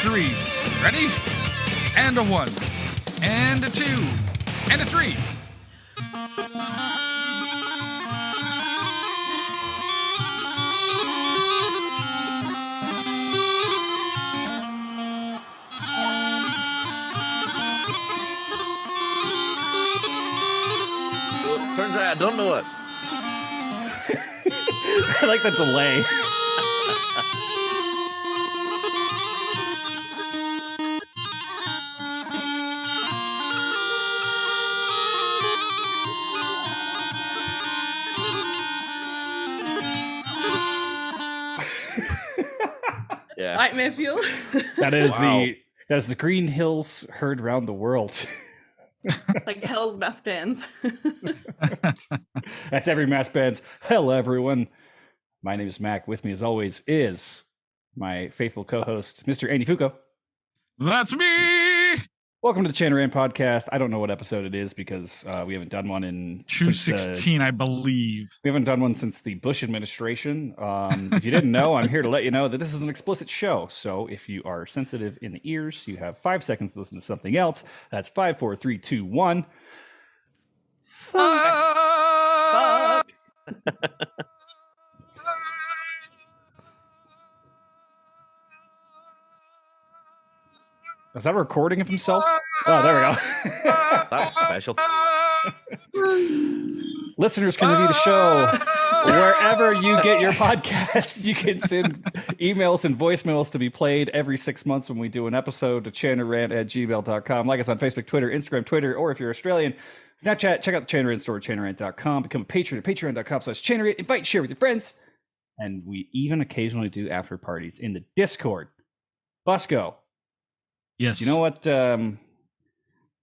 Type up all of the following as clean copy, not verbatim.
three. Ready? And a one. And a two. And a three. Turns out I don't know it. I like the delay. Yeah. Nightmare fuel. That's the Green Hills heard round the world. Like Hell's mass bands. That's every mass band's hello everyone. My name is Mac. With me as always is my faithful co-host, Mr. Andy Fuco. That's me. Welcome to the Chanter Rant podcast. I don't know what episode it is because we haven't done one in 216, I believe. We haven't done one since the Bush administration. If you didn't know, I'm here to let you know that this is an explicit show. So if you are sensitive in the ears, you have 5 seconds to listen to something else. That's 5, 4, 3, 2, 1. Fuck. Is that a recording of himself? Oh, there we go. That's special. Listeners can review the show wherever you get your podcasts. You can send emails and voicemails to be played every 6 months when we do an episode to chanterrant@gmail.com. Like us on Facebook, Twitter, Instagram, Twitter, or if you're Australian, Snapchat. Check out the Chanter Rant store at chanterrant.com. Become a patron at patreon.com/chanterrant. Invite, share with your friends. And we even occasionally do after parties in the Discord. Busco. Yes. You know what? Do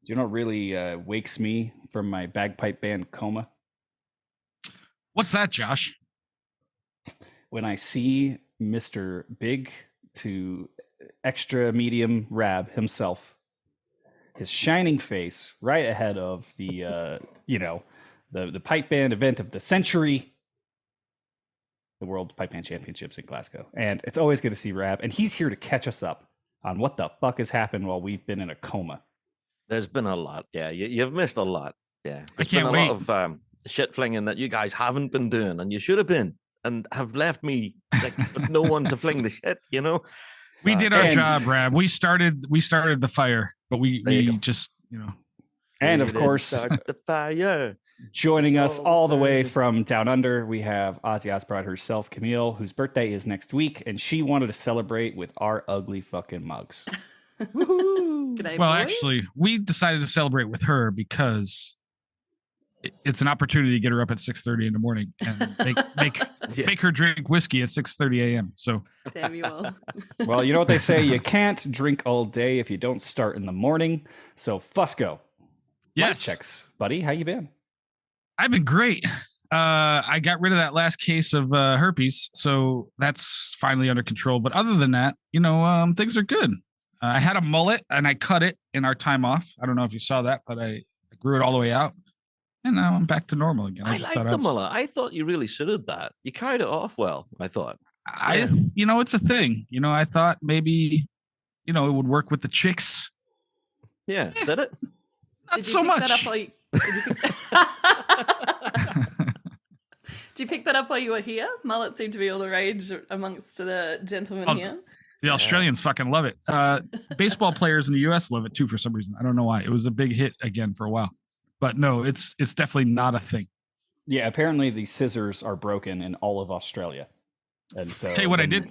you know what really wakes me from my bagpipe band coma? What's that, Josh? When I see Mr. Big to extra medium Rab himself, his shining face right ahead of the the pipe band event of the century, the World Pipe Band Championships in Glasgow, and it's always good to see Rab, and he's here to catch us up on what the fuck has happened while we've been in a coma. There's been a lot. Yeah, you've missed a lot. Yeah, I can't been a wait. lot of shit flinging that you guys haven't been doing, and you should have been, and have left me like with no one to fling the shit. You know, We did our and- job, Rab. We started the fire, but we just, And We of did course, start the fire. joining us So all the way good. from down under, we have Ozzy Osbroad herself, Camille, whose birthday is next week, and she wanted to celebrate with our ugly fucking mugs. G'day, well, boys. actually, we decided to celebrate with her because it's an opportunity to get her up at 6:30 in the morning and Yeah. make her drink whiskey at 6:30 a.m. So Damn you all. Well, you know what they say, you can't drink all day if you don't start in the morning. So Fusco, yes, light checks, buddy, how you been? I've been great. I got rid of that last case of herpes, so that's finally under control. But other than that, things are good. I had a mullet and I cut it in our time off. I don't know if you saw that, but I grew it all the way out, and now I'm back to normal again. I just like thought the mullet. I thought you really suited that. You carried it off well. I thought. It's a thing. I thought maybe, it would work with the chicks. Yeah, did it? Not Did you so pick that much. up while you- Did you pick that up while you were here? Mullet seemed to be all the rage amongst the gentlemen Oh, here. The Australians fucking love it. Baseball players in the U.S. love it too for some reason. I don't know why. It was a big hit again for a while, but no, it's definitely not a thing. Yeah, apparently the scissors are broken in all of Australia. And so Tell you what I did.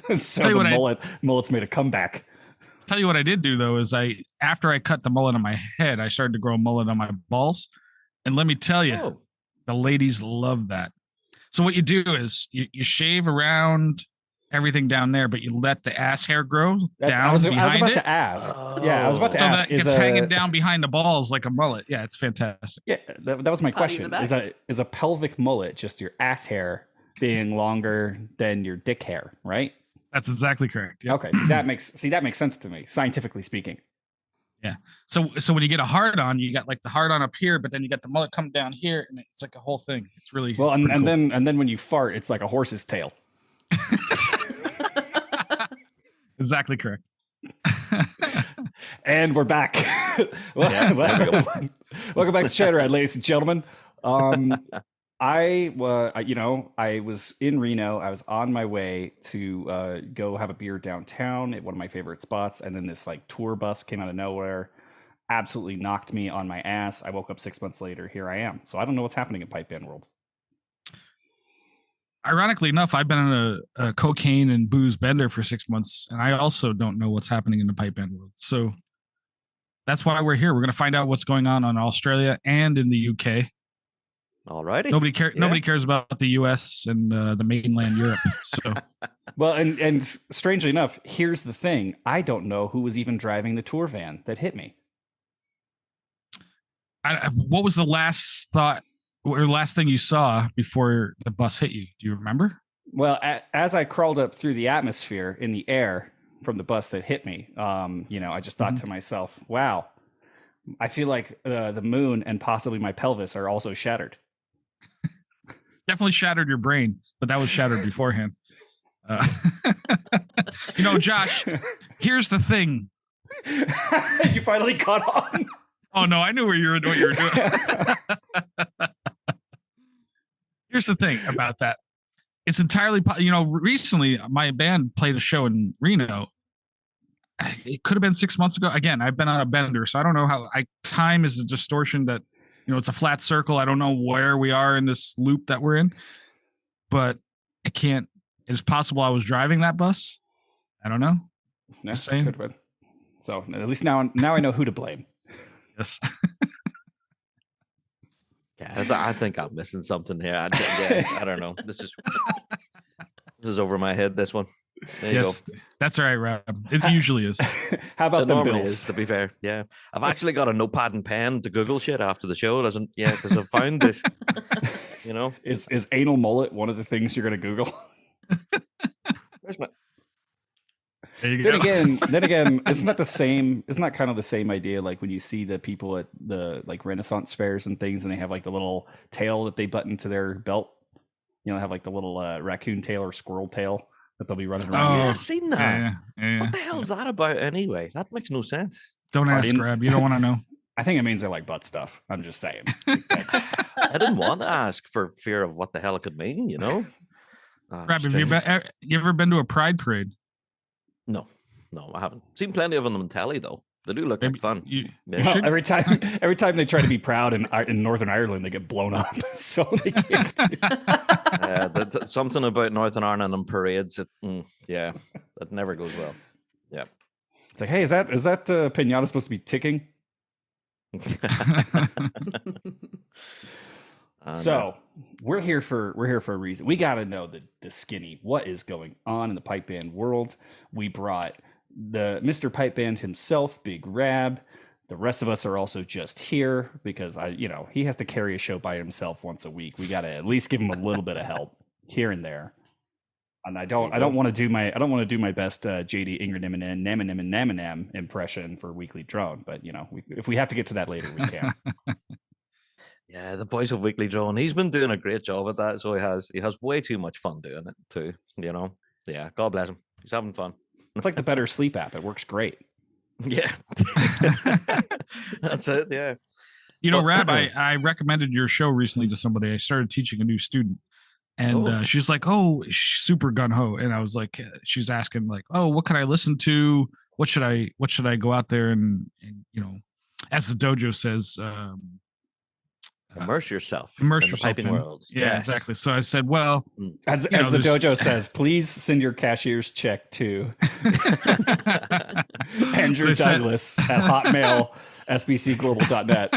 And so Tell you the what mullet's made a comeback. Tell you what I did do though is after I cut the mullet on my head, I started to grow a mullet on my balls, and let me tell you, Oh, the ladies love that. So what you do is you shave around everything down there, but you let the ass hair grow down I was behind about it, to ask. Yeah, I was about to so ask. that it's hanging down behind the balls like a mullet. Yeah, it's fantastic. Yeah, that was my Party in the question. Is a pelvic mullet just your ass hair being longer than your dick hair, right? That's exactly correct. Yep. Okay, that makes sense to me, scientifically speaking. Yeah. So when you get a hard on, you got like the hard on up here, but then you got the mullet come down here, and it's like a whole thing. It's really Well, it's and pretty cool. then when you fart, it's like a horse's tail. Exactly correct. And we're back. Yeah, Welcome back to Chanter Rant, ladies and gentlemen. I was in Reno. I was on my way to go have a beer downtown at one of my favorite spots, and then this like tour bus came out of nowhere, absolutely knocked me on my ass. I woke up 6 months later. Here I am. So I don't know what's happening in Pipe Band World. Ironically enough, I've been on a cocaine and booze bender for 6 months, and I also don't know what's happening in the pipe band world. So that's why we're here. We're going to find out what's going on in Australia and in the UK. All righty. Nobody cares about the US and the mainland Europe. So, well, and strangely enough, here's the thing: I don't know who was even driving the tour van that hit me. What was the last thought? Or last thing you saw before the bus hit you? Do you remember? Well, as I crawled up through the atmosphere in the air from the bus that hit me, I just thought to myself, wow, I feel like the moon and possibly my pelvis are also shattered. Definitely shattered your brain, but that was shattered beforehand. Josh, here's the thing. You finally caught on. Oh, no, I knew what you were doing. Here's the thing about that. It's entirely, recently my band played a show in Reno. It could have been 6 months ago. Again, I've been on a bender, so I don't know how time is a distortion that, it's a flat circle. I don't know where we are in this loop that we're in, but it's possible I was driving that bus. I don't know. No, could have been. So at least now I know who to blame. Yes. Yeah, I think I'm missing something here. I don't know. This is over my head. This one. There you go. That's all right, Rob. It usually is. How about the normally bills? Is, to be fair, yeah. I've actually got a notepad and pen to Google shit after the show. Because I found this. Is anal mullet one of the things you're going to Google? Where's my? Then again, isn't that the same? Isn't that kind of the same idea? Like when you see the people at the like Renaissance fairs and things, and they have like the little tail that they button to their belt. They have like the little raccoon tail or squirrel tail that they'll be running around. Oh, yeah, I've seen that. Yeah. What the hell's that about anyway? That makes no sense. Don't ask, Grab. You don't want to know. I think it means they like butt stuff. I'm just saying. I didn't want to ask for fear of what the hell it could mean. Grab, have you ever been to a pride parade? No, I haven't. Seen plenty of them on telly though. They do look like fun. Every time they try to be proud in Northern Ireland, they get blown up. So they can't. Something about Northern Ireland and parades. That never goes well. Yeah. It's like, hey, is that pinata supposed to be ticking? So we're here for a reason. We got to know the skinny. What is going on in the pipe band world? We brought the Mr. Pipe Band himself, Big Rab. The rest of us are also just here because he has to carry a show by himself once a week. We got to at least give him a little bit of help here and there. And I don't want to do my best JD Ingram impression for Weekly Drone, but if we have to get to that later, we can. Yeah, the voice of Weekly Drone. He's been doing a great job at that, so he has way too much fun doing it too. Yeah, God bless him. He's having fun. It's like the Better Sleep app. It works great. Yeah, that's it. Yeah, Rab, I recommended your show recently to somebody. I started teaching a new student, and she's like, "Oh, she's super gun ho," and I was like, she's asking like, "Oh, what can I listen to? What should I go out there and as the dojo says." Immerse yourself in the piping world. Yeah, exactly. So I said, well, as the dojo says, please send your cashier's check to Andrew Douglas at Hotmail sbcglobal.net.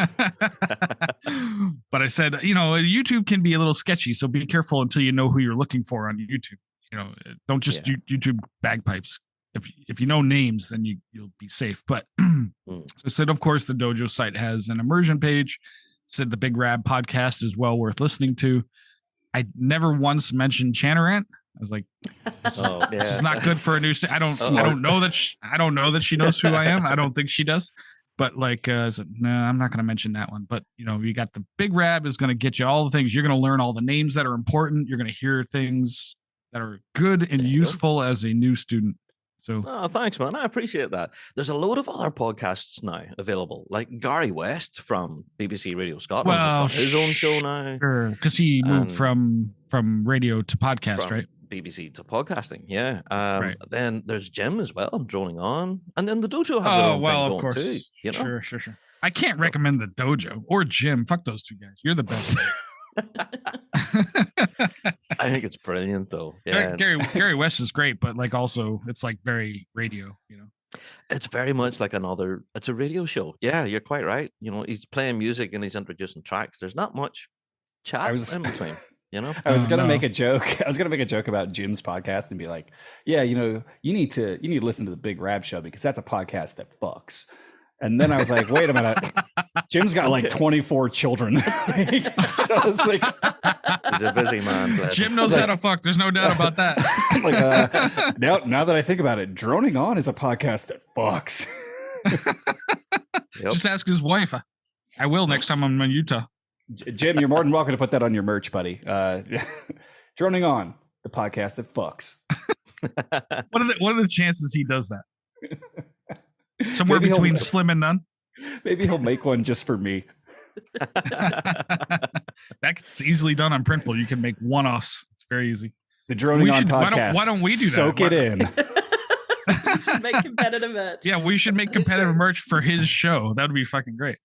But I said, YouTube can be a little sketchy, so be careful until you know who you're looking for on YouTube. Don't just YouTube bagpipes. If you know names, then you'll be safe. But so I said, of course, the dojo site has an immersion page. Said the Big Rab podcast is well worth listening to. I never once mentioned Chanter Rant. I was like, this is not good for a new. I don't know that she knows who I am. I don't think she does. But I said, no, I'm not going to mention that one. But you got the Big Rab is going to get you all the things. You're going to learn all the names that are important. You're going to hear things that are good and useful as a new student. So Oh, thanks, man. I appreciate that. There's a load of other podcasts now available, like Gary West from BBC Radio Scotland has got his own show now. because he moved And from radio to podcast, from right? BBC to podcasting, yeah. Right. Then there's Jim as well, droning on, and then the dojo have their own thing going too. You know? Sure. I can't recommend the dojo or Jim. Fuck those two guys. You're the best. I think it's brilliant though. Yeah, Gary West is great, but like also it's like very radio, you know. it's very much like it's a radio show. Yeah, you're quite right. You know, he's playing music and he's introducing tracks. There's not much chat in between. You know, I was gonna make a joke. I was gonna make a joke about Jim's podcast and be like, "Yeah, you know, you need to listen to the Big Rab Show because that's a podcast that fucks." And then I was like, "Wait a minute, Jim's got like 24 children." So it's like, he's a busy man. bless Jim him. knows how to fuck. There's no doubt about that. like now that I think about it, Droning On is a podcast that fucks. Yep. Just ask his wife. I will next time I'm in Utah. Jim, you're more than welcome to put that on your merch, buddy. Droning On, the podcast that fucks. What are the chances he does that? Somewhere Maybe between slim and none. Maybe he'll make one just for me. That's easily done on Printful. You can make one-offs. It's very easy. The Droning On podcast. Why don't we do that? Soak it in. You should make competitive merch. Yeah, we should make competitive merch for his show. That would be fucking great.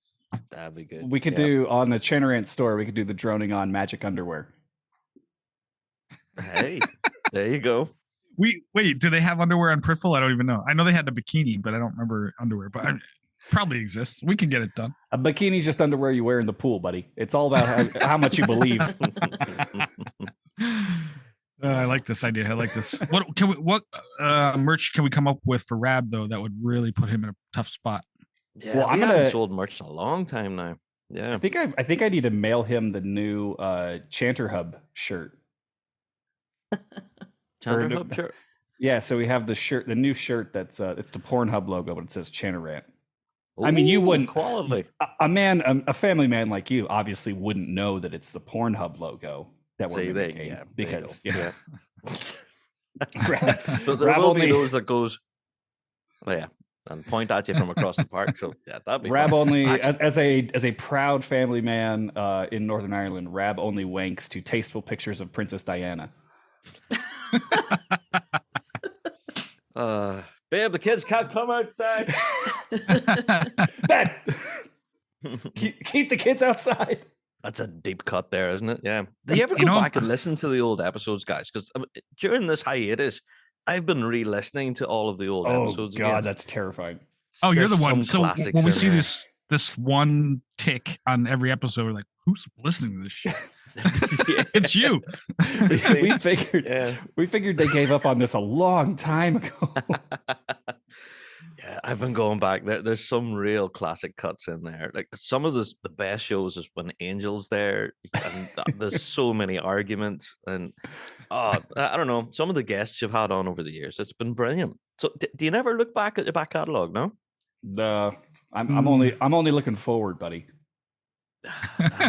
That'd be good. We could do on the Chanter Rant store. We could do the Droning On magic underwear. Hey, there you go. Wait, do they have underwear on Printful? I don't even know. I know they had the bikini, but I don't remember underwear. But probably exists. We can get it done. A bikini's just underwear you wear in the pool, buddy. It's all about how much you believe. I like this idea. I like this. What merch can we come up with for Rab though that would really put him in a tough spot? Yeah, Well, we haven't sold merch in a long time now. Yeah, I think I need to mail him the new Chanter Hub shirt. Chanter Hub shirt. Yeah, so we have the new shirt that's it's the Pornhub logo, but it says Chanter Rant. I mean, you wouldn't quality. A family man like you obviously wouldn't know that it's the Pornhub logo that we're making because yeah. Rab, But there will be those that goes, oh yeah, and point at you from across the park. So yeah, that'd be Rab fun. only as a proud family man in Northern Ireland. Rab only wanks to tasteful pictures of Princess Diana. Babe, the kids can't come outside. Ben, keep the kids outside. That's a deep cut there, isn't it? Yeah. Do you ever go back and listen to the old episodes, guys? Because during this hiatus, I've been re-listening to all of the old episodes. Oh God, again. that's terrifing. Oh, you're the one. So when we see this one tick on every episode, we're like, who's listening to this shit? It's you. We figured they gave up on this a long time ago. Yeah, I've been going back. There's some real classic cuts in there. Like some of the best shows is when Angel's there, and there's so many arguments. And I don't know, some of the guests you've had on over the years, it's been brilliant. So do you never look back at your back catalog? No, I'm only looking forward, buddy.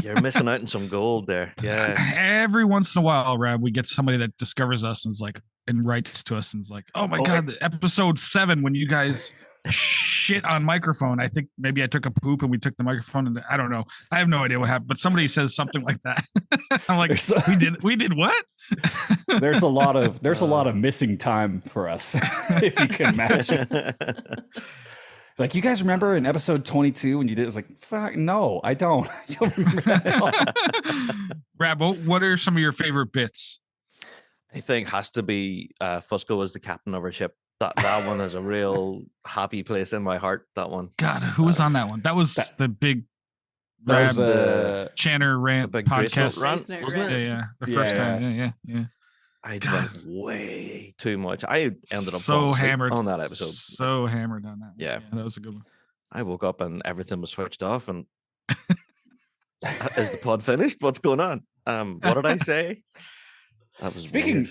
You're missing out on some gold there. Yeah. Every once in a while, Rab, we get somebody that discovers us and is like, and writes to us and is like, "Oh my God, the episode 7 when you guys shit on microphone. I think maybe I took a poop and we took the microphone and I don't know. I have no idea what happened, but somebody says something like that. I'm like, we did what? There's a lot of missing time for us, if you can imagine. Like, you guys remember in episode 22 when you did it? It was like, fuck, no, I don't. I don't remember that at all. Rabo, what are some of your favorite bits? I think has to be Fusco as the captain of our ship. That one is a real happy place in my heart. That one. God, who was on that one? That was the big Rab, the Chanter Rant podcast, rant, wasn't it? Yeah. The first time. Yeah. I drank way too much. I ended up so hammered on that episode. So hammered on that one. Yeah, that was a good one. I woke up and everything was switched off. And is the pod finished? What's going on? What did I say? That was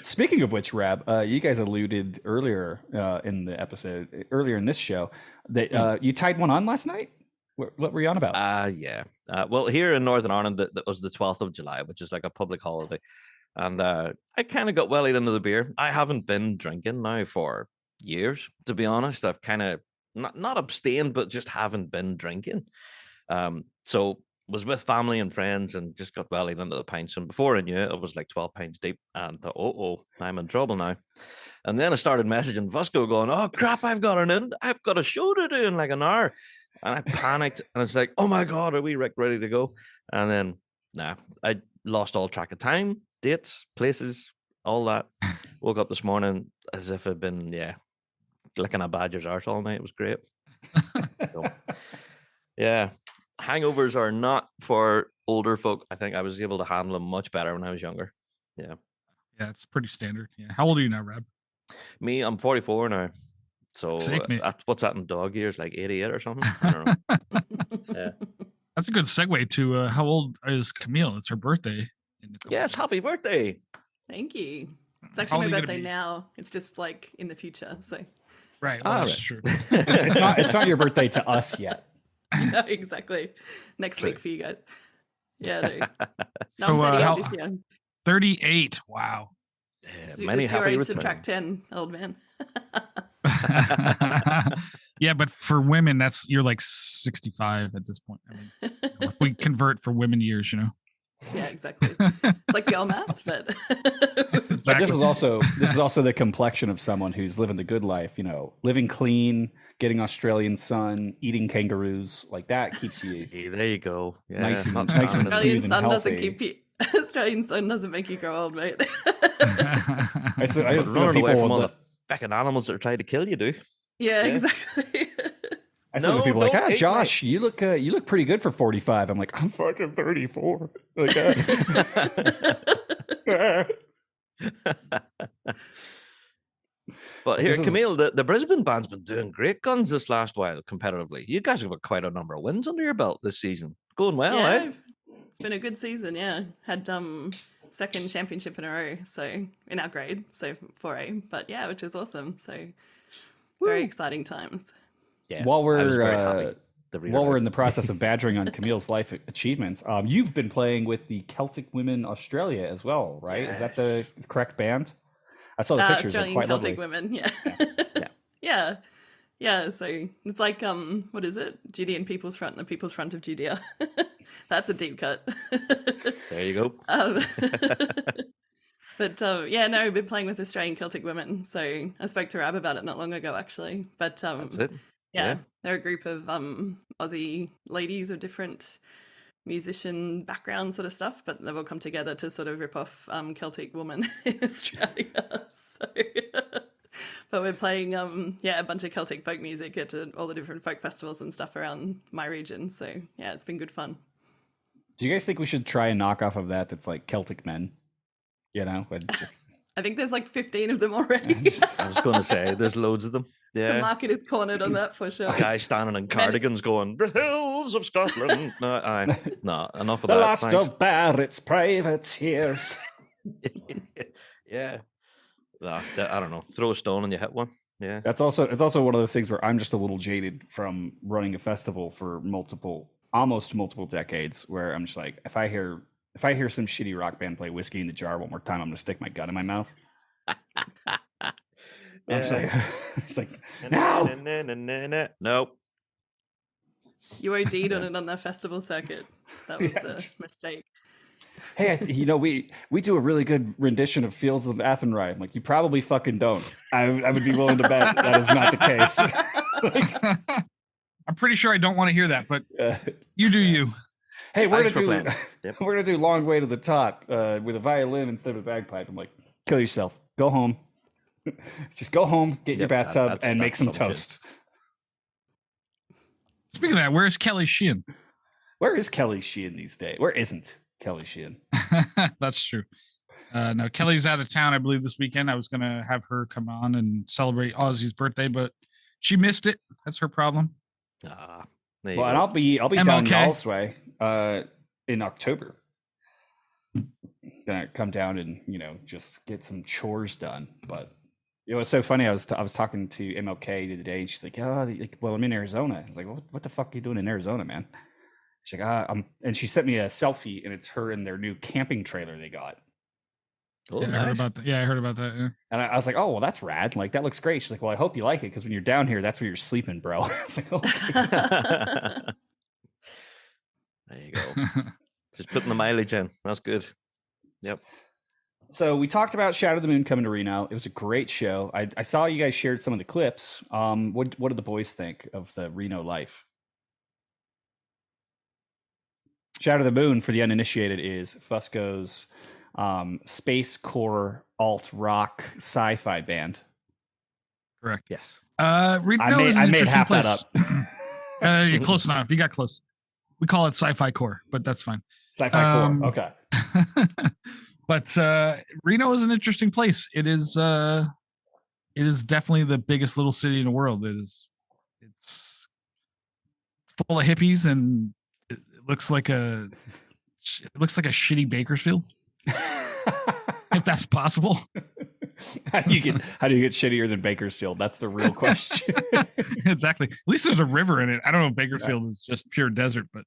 speaking of which, Rab, you guys alluded earlier in the episode, earlier in this show, that you tied one on last night. What were you on about? Yeah. Well, here in Northern Ireland, that was the 12th of July, which is like a public holiday. And I kind of got well into the beer. I haven't been drinking now for years, to be honest. I've kind of not abstained, but just haven't been drinking. So was with family and friends and just got bellied into the pints. And before I knew it, I was like 12 pints deep and thought, oh, I'm in trouble now. And then I started messaging Fusco going, oh crap, I've got a show to do in like an hour. And I panicked and it's like, oh my God, are we ready to go? And then I lost all track of time, dates, places, all that. Woke up this morning as if I'd been, licking a badger's arse all night. It was great. So, yeah. Hangovers are not for older folk. I think I was able to handle them much better when I was younger. Yeah. Yeah, it's pretty standard. Yeah. How old are you now, Reb? Me, I'm 44 now. So what's that in dog years? Like 88 or something? I don't know. Yeah. That's a good segue to how old is Camille? It's her birthday. Yes, happy birthday. Thank you. It's actually my birthday now. It's just like in the future. So right. Well, that's true. It's not your birthday to us yet. No, exactly. Next week for you guys. Yeah. No, so, I'm 38 this year. 38. Wow. Yeah, many happy returns. Subtract 10, old man. Yeah, but for women, you're like 65 at this point. I mean, if we convert for women years, Yeah, exactly. It's like the old math, but exactly. This is also the complexion of someone who's living the good life, living clean, getting Australian sun, eating kangaroos, like that keeps you. Hey, there you go. Yeah, nice and Australian sun healthy. doesn't keep you. Australian sun doesn't make you grow old, mate. I just run away from all the fucking animals that are trying to kill you, do. Yeah, exactly. I see people like, Josh, you look pretty good for 45. I'm like, I'm fucking 34. Like But here, Camille, the Brisbane band's been doing great guns this last while competitively. You guys have got quite a number of wins under your belt this season. Going well, eh? It's been a good season, yeah. Had second championship in a row, so in our grade, so 4A. But yeah, which is awesome. So very exciting times. Yes, while we're in the process of badgering on Camille's life achievements, you've been playing with the Celtic Women Australia as well, right? Yes. Is that the correct band? I saw the pictures. Australian quite Celtic lovely. Women, yeah. So it's like what is it? Judean People's Front and the People's Front of Judea. That's a deep cut. There you go. But I've been playing with Australian Celtic Women. So I spoke to Rab about it not long ago, actually. But that's it. Yeah, they're a group of Aussie ladies of different musician background sort of stuff, but they've all come together to sort of rip off Celtic Woman in Australia. So, but we're playing a bunch of Celtic folk music at all the different folk festivals and stuff around my region. So yeah, it's been good fun. Do you guys think we should try a knockoff of that that's like Celtic Men? I think there's like 15 of them already. I was going to say, there's loads of them. Yeah. The market is cornered on that for sure. Guys standing in cardigans going, the hills of Scotland. No, enough of the that. The last of Barrett's privateers. Yeah. No, I don't know. Throw a stone and you hit one. Yeah. It's also one of those things where I'm just a little jaded from running a festival for almost multiple decades, where I'm just like, if I hear some shitty rock band play Whiskey in the Jar one more time, I'm gonna stick my gun in my mouth. It's like no. Nope. You OD'd on it on that festival circuit. That was the mistake. Hey, we do a really good rendition of Fields of Athenry. I'm like, you probably fucking don't. I would be willing to bet that is not the case. I'm pretty sure I don't want to hear that, but you do you. Hey, we're gonna do Long Way to the Top with a violin instead of a bagpipe. I'm like, kill yourself. Go home. Just go home, get your bathtub, and make some toast. Speaking of that, where's Kelly Sheehan? Where is Kelly Sheehan these days? Where isn't Kelly Sheehan? That's true. No, Kelly's out of town, I believe, this weekend. I was going to have her come on and celebrate Ozzy's birthday, but she missed it. That's her problem. And I'll be down y'all's way in October. Gonna come down and just get some chores done. But it's so funny. I was talking to MLK the other day. And she's like, well, I'm in Arizona. I was like, what the fuck are you doing in Arizona, man? She's like, and she sent me a selfie, and it's her in their new camping trailer they got. Oh, Yeah, I heard nice. about that. Yeah, I heard about that. Yeah. And I was like, oh, well, that's rad. Like, that looks great. She's like, well, I hope you like it because when you're down here, that's where you're sleeping, bro. I was like, okay. There you go. Just putting the mileage in. That's good. Yep. So we talked about Shadow of the Moon coming to Reno. It was a great show. I saw you guys shared some of the clips. What did the boys think of the Reno life? Shadow of the Moon, for the uninitiated, is Fusco's space core alt rock sci-fi band. Correct. Yes. Reno is an I made interesting half place. that up. You're close enough. You got close. We call it sci-fi core, but that's fine. Sci-fi core. Okay. But Reno is an interesting place. It is definitely the biggest little city in the world. It's full of hippies, and it looks like a shitty Bakersfield, if that's possible. How do you get shittier than Bakersfield? That's the real question. Exactly. At least there's a river in it. I don't know if Bakersfield is just pure desert, but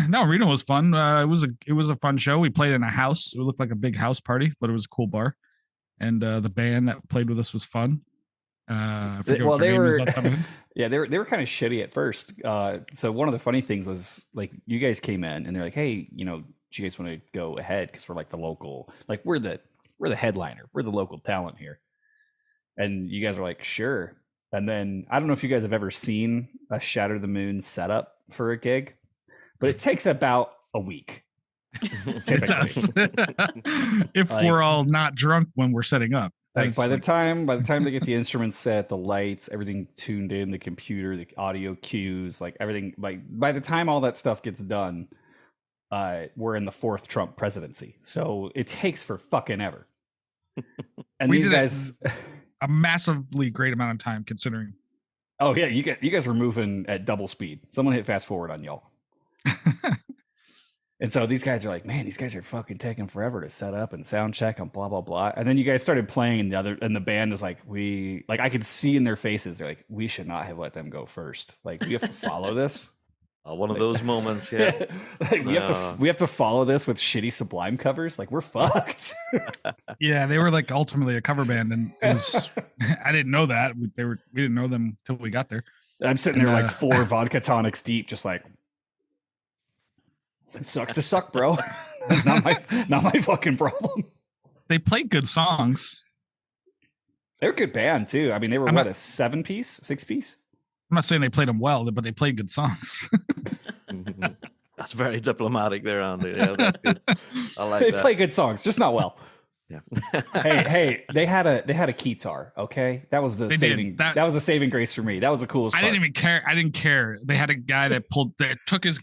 no, Reno was fun. It was a fun show. We played in a house. It looked like a big house party, but it was a cool bar. And the band that played with us was fun. I forget what their name is off the top of my head. Yeah, they were kind of shitty at first. So one of the funny things was like you guys came in and they're like, hey, do you guys want to go ahead because we're like the local, like we're the headliner, we're the local talent here. And you guys are like, sure. And then I don't know if you guys have ever seen a Shatter the Moon setup for a gig, but it takes about a week. It does. If we're all not drunk when we're setting up. Like by the time they get the instruments set, the lights, everything tuned in, the computer, the audio cues, like everything, like by the time all that stuff gets done, we're in the 4th Trump presidency. So it takes for fucking ever. And we these did guys a massively great amount of time considering. Oh yeah, you guys were moving at double speed. Someone hit fast forward on y'all. And so these guys are like, man, these guys are fucking taking forever to set up and sound check and blah, blah, blah. And then you guys started playing and the band is like, I could see in their faces, they're like, we should not have let them go first. Like, we have to follow this. One of those moments, yeah. Like, we have to follow this with shitty Sublime covers. Like, we're fucked. Yeah, they were like ultimately a cover band, and it was I didn't know that. We didn't know them till we got there. I'm sitting there like 4 vodka tonics deep, just like, it sucks to suck, bro. not my fucking problem. They played good songs. They're a good band too. I mean, they were a 7-piece, 6-piece. I'm not saying they played them well, but they played good songs. That's very diplomatic there, Andy. Yeah, that's good. I like that. They play good songs, just not well. Yeah. hey, they had a keytar. Okay, that was the saving. That was a saving grace for me. That was the coolest part. I didn't even care. I didn't care. They had a guy that took his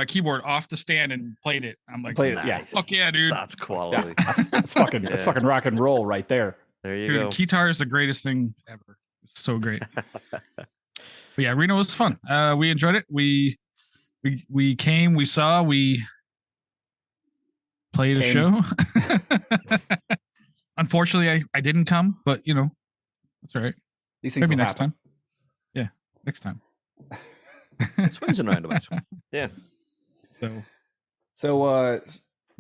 keyboard off the stand and played it. I'm like, nice. Yeah, fuck yeah, dude. That's quality. Yeah, that's fucking rock and roll right there. There you Dude, go. Keytar is the greatest thing ever. It's so great. But yeah, Reno was fun. We enjoyed it. We came, we saw, we played a show. Unfortunately, I didn't come, but that's all right. These things maybe next happen. time. Yeah, next time. Swings and roundabouts. Yeah. So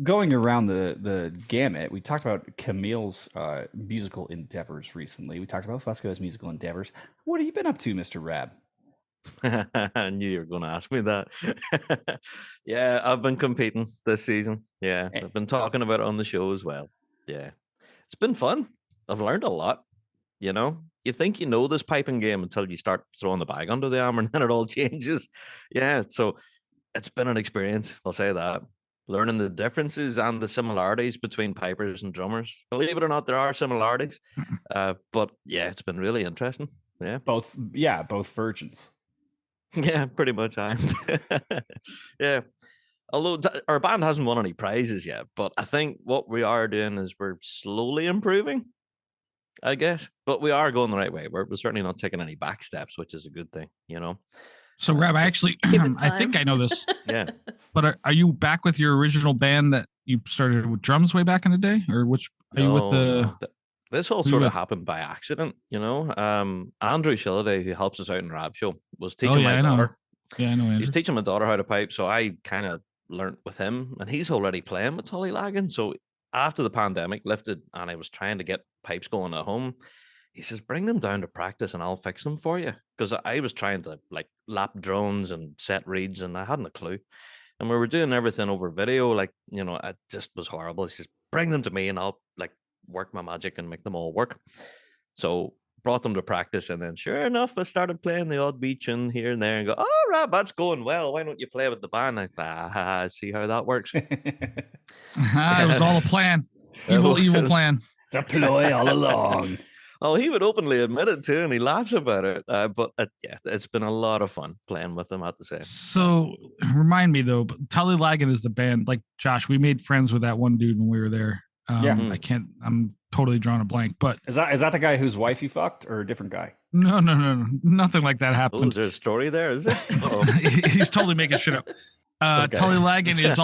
going around the gamut, we talked about Camille's musical endeavors recently. We talked about Fusco's musical endeavors. What have you been up to, Mr. Rab? I knew you were going to ask me that. Yeah, I've been competing this season. Yeah, I've been talking about it on the show as well. Yeah, it's been fun. I've learned a lot. You think you know this piping game until you start throwing the bag under the arm, and then it all changes. Yeah, so it's been an experience. I'll say that. Learning the differences and the similarities between pipers and drummers. Believe it or not, there are similarities. But yeah, it's been really interesting. Yeah, both virgins. Yeah, pretty much. Yeah. Although our band hasn't won any prizes yet, but I think what we are doing is we're slowly improving, I guess. But we are going the right way. We're certainly not taking any back steps, which is a good thing, So, Rab, I actually, I think I know this. Yeah. But are you back with your original band that you started with drums way back in the day? Or which, are you with the... This all sort of happened by accident, Andrew Shilliday, who helps us out in Rab Show, was teaching my daughter. Yeah, I know Andrew. He's teaching my daughter how to pipe, so I kind of learnt with him, and he's already playing with Tully Lagan, so after the pandemic lifted and I was trying to get pipes going at home, he says, bring them down to practice and I'll fix them for you. Because I was trying to like lap drones and set reeds and I hadn't a clue. And we were doing everything over video. Like, you know, it just was horrible. He says, bring them to me and I'll like work my magic and make them all work. So brought them to practice, and then sure enough, I started playing the odd beat tune here and there and go, oh, right, that's going well. Why don't you play with the band? I see how that works. It was all a plan. Evil plan. It's a ploy all along. Oh, he would openly admit it too, and he laughs about it. But yeah, it's been a lot of fun playing with him at the same. So remind me though, Tully Lagan is the band. Like Josh, we made friends with that one dude when we were there. I'm totally drawing a blank, but Is that the guy whose wife you fucked, or a different guy? no, nothing like that Oh, happened. is there a story there? Is it? He's totally making shit up. Okay. Tully Lagan is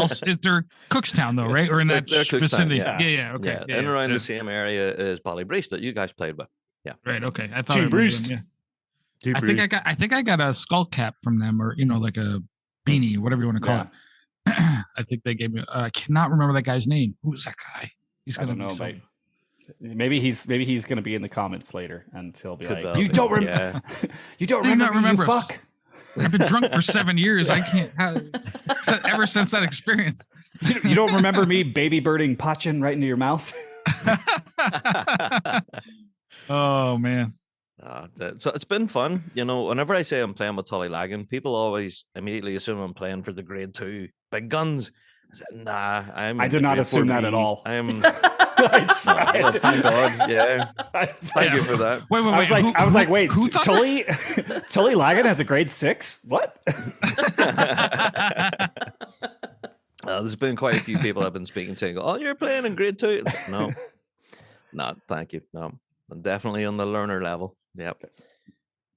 they're Cookstown though, right? Or in that They're Cookstown, vicinity? yeah. Yeah. Okay. Yeah, in and around the same area as Polly Breast that you guys played with. Yeah. Right. Okay. I thought Team I remember Breast. them, yeah. I think I got a skull cap from them, or like a beanie, whatever you want to call it. I think they gave me. I cannot remember that guy's name. Who's that guy? He's I gonna don't know, be but maybe he's going to be in the comments later, and he'll be Could like, well "You be, don't yeah. you don't Do not remember, remember you us." fuck." I've been drunk for 7 years. I can't. Ever since that experience. You don't remember me baby birding Pachin right into your mouth? Oh man. So it's been fun. You know, whenever I say I'm playing with Tully Lagan, people always immediately assume I'm playing for the grade 2 big guns. I said, nah, I did not assume that at all. I'm I thank God. Yeah. Thank you for that. Wait. I was like, wait, who thought Tully Tully Lagan has a grade 6? What? There's been quite a few people I've been speaking to. Go, oh, you're playing in grade 2? No, thank you. No, I'm definitely on the learner level. Yep.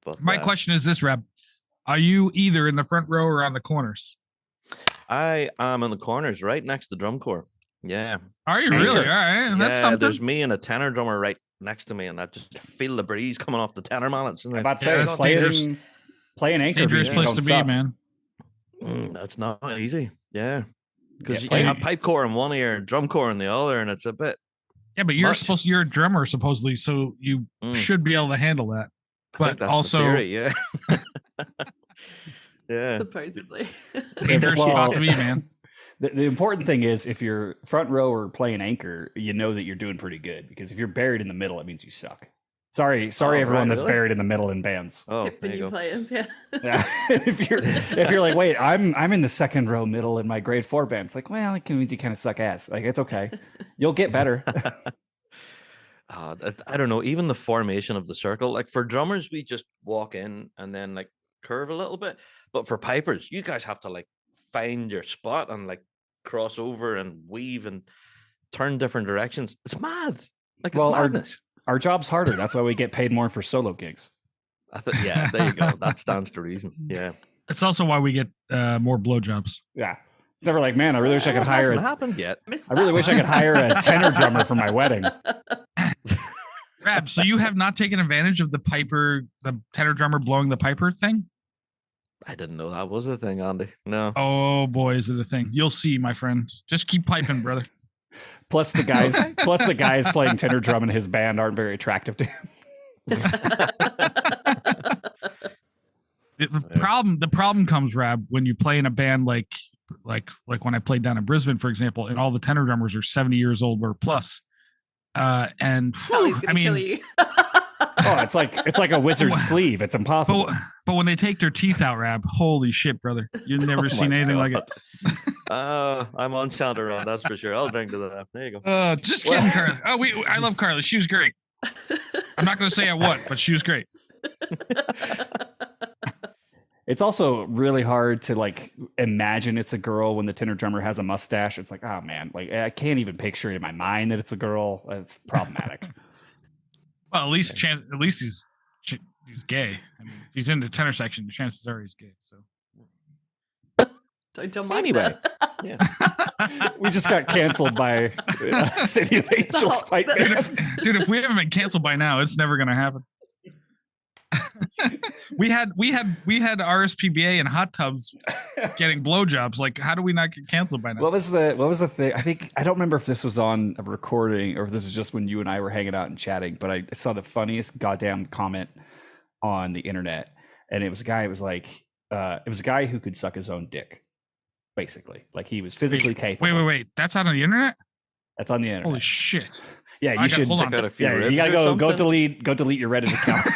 But My question is this, Reb. Are you either in the front row or on the corners? I am in the corners, right next to drum corps. Yeah. Are you really? All right. That's something. There's me and a tenor drummer right next to me, and I just feel the breeze coming off the tenor mallets. And I'm about to Yeah, say, that's playing anchor. Dangerous beat place don't to be, suck. man. That's not easy. Yeah. Because Yeah, you have pipe corps in one ear, drum corps in the other, and it's a bit. Yeah, but you're a drummer supposedly, so you should be able to handle that. I But think that's also, the theory, yeah. Yeah. Supposedly. dangerous Well, spot to be, man. The important thing is, if you're front row or playing anchor, you know that you're doing pretty good. Because if you're buried in the middle, it means you suck. Sorry, everyone right, that's really? buried in the middle in bands. Oh, Hip there and you new go. players, yeah. Yeah. if you're like, wait, I'm in the second row middle in my grade 4 band. It's like, well, it means you kind of suck ass. Like, it's okay. You'll get better. I don't know. Even the formation of the circle, like for drummers, we just walk in and then like curve a little bit. But for pipers, you guys have to like find your spot and like cross over and weave and turn different directions. It's mad. Like, it's madness. Our job's harder. That's why we get paid more for solo gigs. Yeah, there you go. That stands to reason. Yeah. It's also why we get more blowjobs. Yeah. It's never like, man, I really wish I could hire Hasn't happened yet. I really wish I could hire a tenor drummer for my wedding. Rab, so you have not taken advantage of the tenor drummer blowing the piper thing? I didn't know that was a thing, Andy. No. Oh boy, is it a thing? You'll see, my friend. Just keep piping, brother. Plus the guys playing tenor drum in his band aren't very attractive to him. The problem comes, Rab, when you play in a band like when I played down in Brisbane, for example, and all the tenor drummers are 70 years old or plus. And Kelly's gonna kill you. Oh, it's like a wizard's sleeve. It's impossible. But when they take their teeth out, Rab, holy shit, brother. You've never seen anything like it. I'm on Chanter Rant, that's for sure. I'll drink to that. There you go. Just kidding, Carly. I love Carly. She was great. I'm not going to say I what, but she was great. It's also really hard to like imagine it's a girl when the tenor drummer has a mustache. It's like, oh man, like I can't even picture in my mind that it's a girl. It's problematic. Well, at least he's gay. I mean, if he's in the tenor section, the chances are he's gay. So Don't mind Anyway, that. yeah. We just got canceled by City of Angels fight. dude, if we haven't been canceled by now, it's never going to happen. we had RSPBA and hot tubs getting blowjobs. Like, how do we not get canceled by now? What was the thing? I don't remember if this was on a recording or if this was just when you and I were hanging out and chatting, but I saw the funniest goddamn comment on the internet, and it was a guy. It was like, it was a guy who could suck his own dick, basically. Like, he was physically capable. Wait. That's out on the internet? That's on the internet. Holy shit. Yeah, you should check out a few. Yeah, you gotta go delete your Reddit account.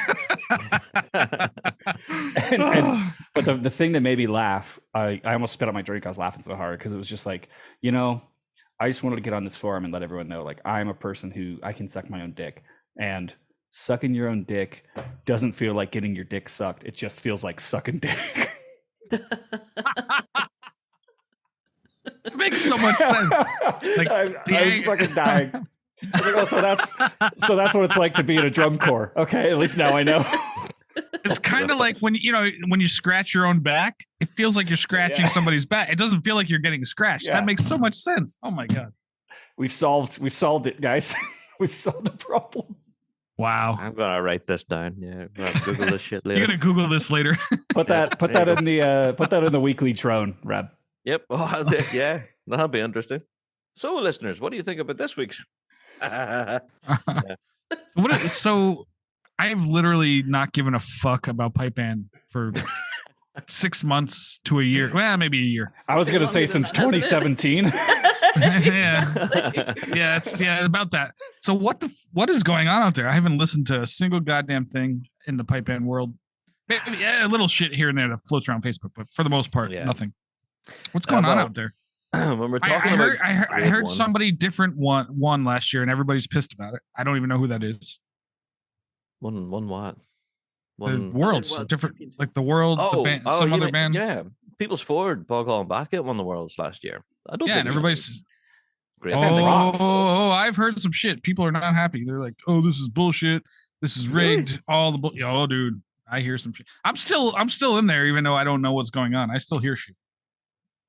But the thing that made me laugh, I almost spit out my drink. I was laughing so hard because it was just like, I just wanted to get on this forum and let everyone know, like, I'm a person who I can suck my own dick, and sucking your own dick doesn't feel like getting your dick sucked. It just feels like sucking dick. It makes so much sense. Like, I was fucking dying. I was like, so that's what it's like to be in a drum corps. Okay, at least now I know. It's kind of like when you scratch your own back, it feels like you're scratching somebody's back. It doesn't feel like you're getting scratched. Yeah. That makes so much sense. Oh my god. We've solved it, guys. We've solved the problem. Wow. I'm gonna write this down. Yeah, I'm gonna Google this shit later. You're gonna Google this later. Put that in the weekly drone, Rab. Yep. Oh, yeah, that'll be interesting. So, listeners, what do you think about this week's? So I've literally not given a fuck about pipe band for 6 months to a year. Well, maybe a year. I was gonna say since 2017. yeah, about that. So what is going on out there? I haven't listened to a single goddamn thing in the pipe band world. Maybe a little shit here and there that floats around Facebook, but for the most part, nothing. What's going on out there? When we're talking I heard somebody different won last year, and everybody's pissed about it. I don't even know who that is. One what? The world's different, like the world, the band, some other band. Yeah, People's Forward, Bog Hall and Basket won the Worlds last year. I don't think and everybody's great. I've heard some shit. People are not happy. They're like, "Oh, this is bullshit. This is rigged." All the dude, I hear some shit. I'm still in there, even though I don't know what's going on. I still hear shit.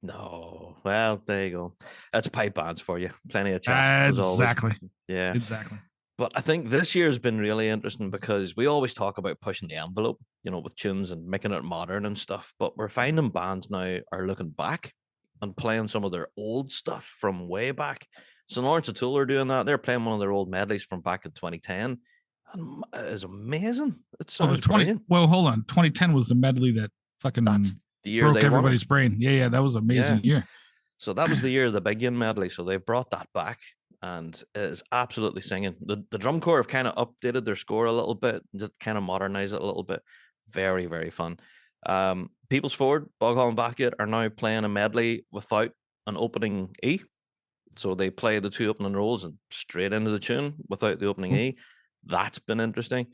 No, well, there you go. That's pipe bands for you. Plenty of chat. Exactly. Yeah, exactly. But I think this year's been really interesting because we always talk about pushing the envelope, with tunes and making it modern and stuff. But we're finding bands now are looking back and playing some of their old stuff from way back. So Lawrence O'Toole are doing that. They're playing one of their old medleys from back in 2010. And it is amazing. It sounds brilliant. Well, hold on. 2010 was the medley that fucking the year broke everybody's brain. Yeah, that was an amazing year. So that was the year of the Big Yin medley. So they brought that back, and it is absolutely singing. The drum corps have kind of updated their score a little bit, just kind of modernize it a little bit. Very, very fun. People's Forward, Bog Hall and Basket are now playing a medley without an opening E. So they play the two opening rolls and straight into the tune without the opening E. That's been interesting.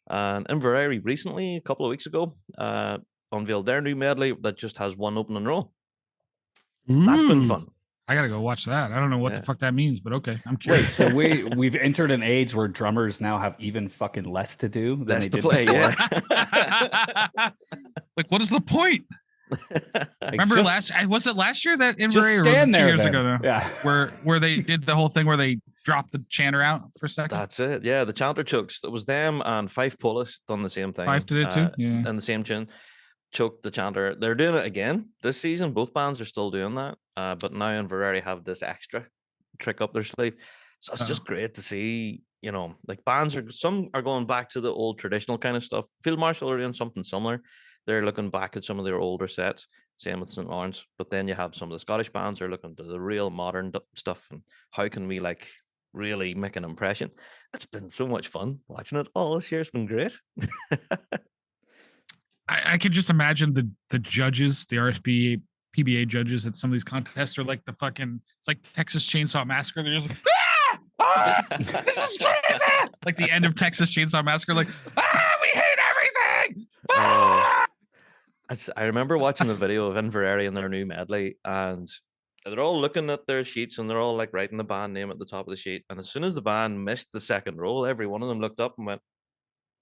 And Inverary recently, a couple of weeks ago, unveiled their new medley that just has one opening roll. That's been fun. I gotta go watch that. I don't know what the fuck that means, but okay, I'm curious. Wait, so we've entered an age where drummers now have even fucking less to do than they did play, before. Like, what is the point? Remember last year that Inverary, just or was it 2 stand years there, ago now? Yeah, where they did the whole thing where they dropped the chanter out for a second. That's it. Yeah, the Chanter Chokes. It was them and Fife Polis done the same thing. Fife did it too. Yeah, and the same tune. Choked the chanter. They're doing it again this season. Both bands are still doing that. But now Inverary have this extra trick up their sleeve. So it's just great to see, like bands some are going back to the old traditional kind of stuff. Field Marshal are doing something similar. They're looking back at some of their older sets. Same with St. Lawrence. But then you have some of the Scottish bands are looking to the real modern stuff and how can we really make an impression. It's been so much fun watching it all this year. It's been great. I could just imagine the judges, the RSPBA PBA judges at some of these contests are like it's like Texas Chainsaw Massacre. They're just like, this is crazy. Like the end of Texas Chainsaw Massacre, like, we hate everything. I remember watching the video of Inverary and their new medley, and they're all looking at their sheets and they're all like writing the band name at the top of the sheet. And as soon as the band missed the second roll, every one of them looked up and went,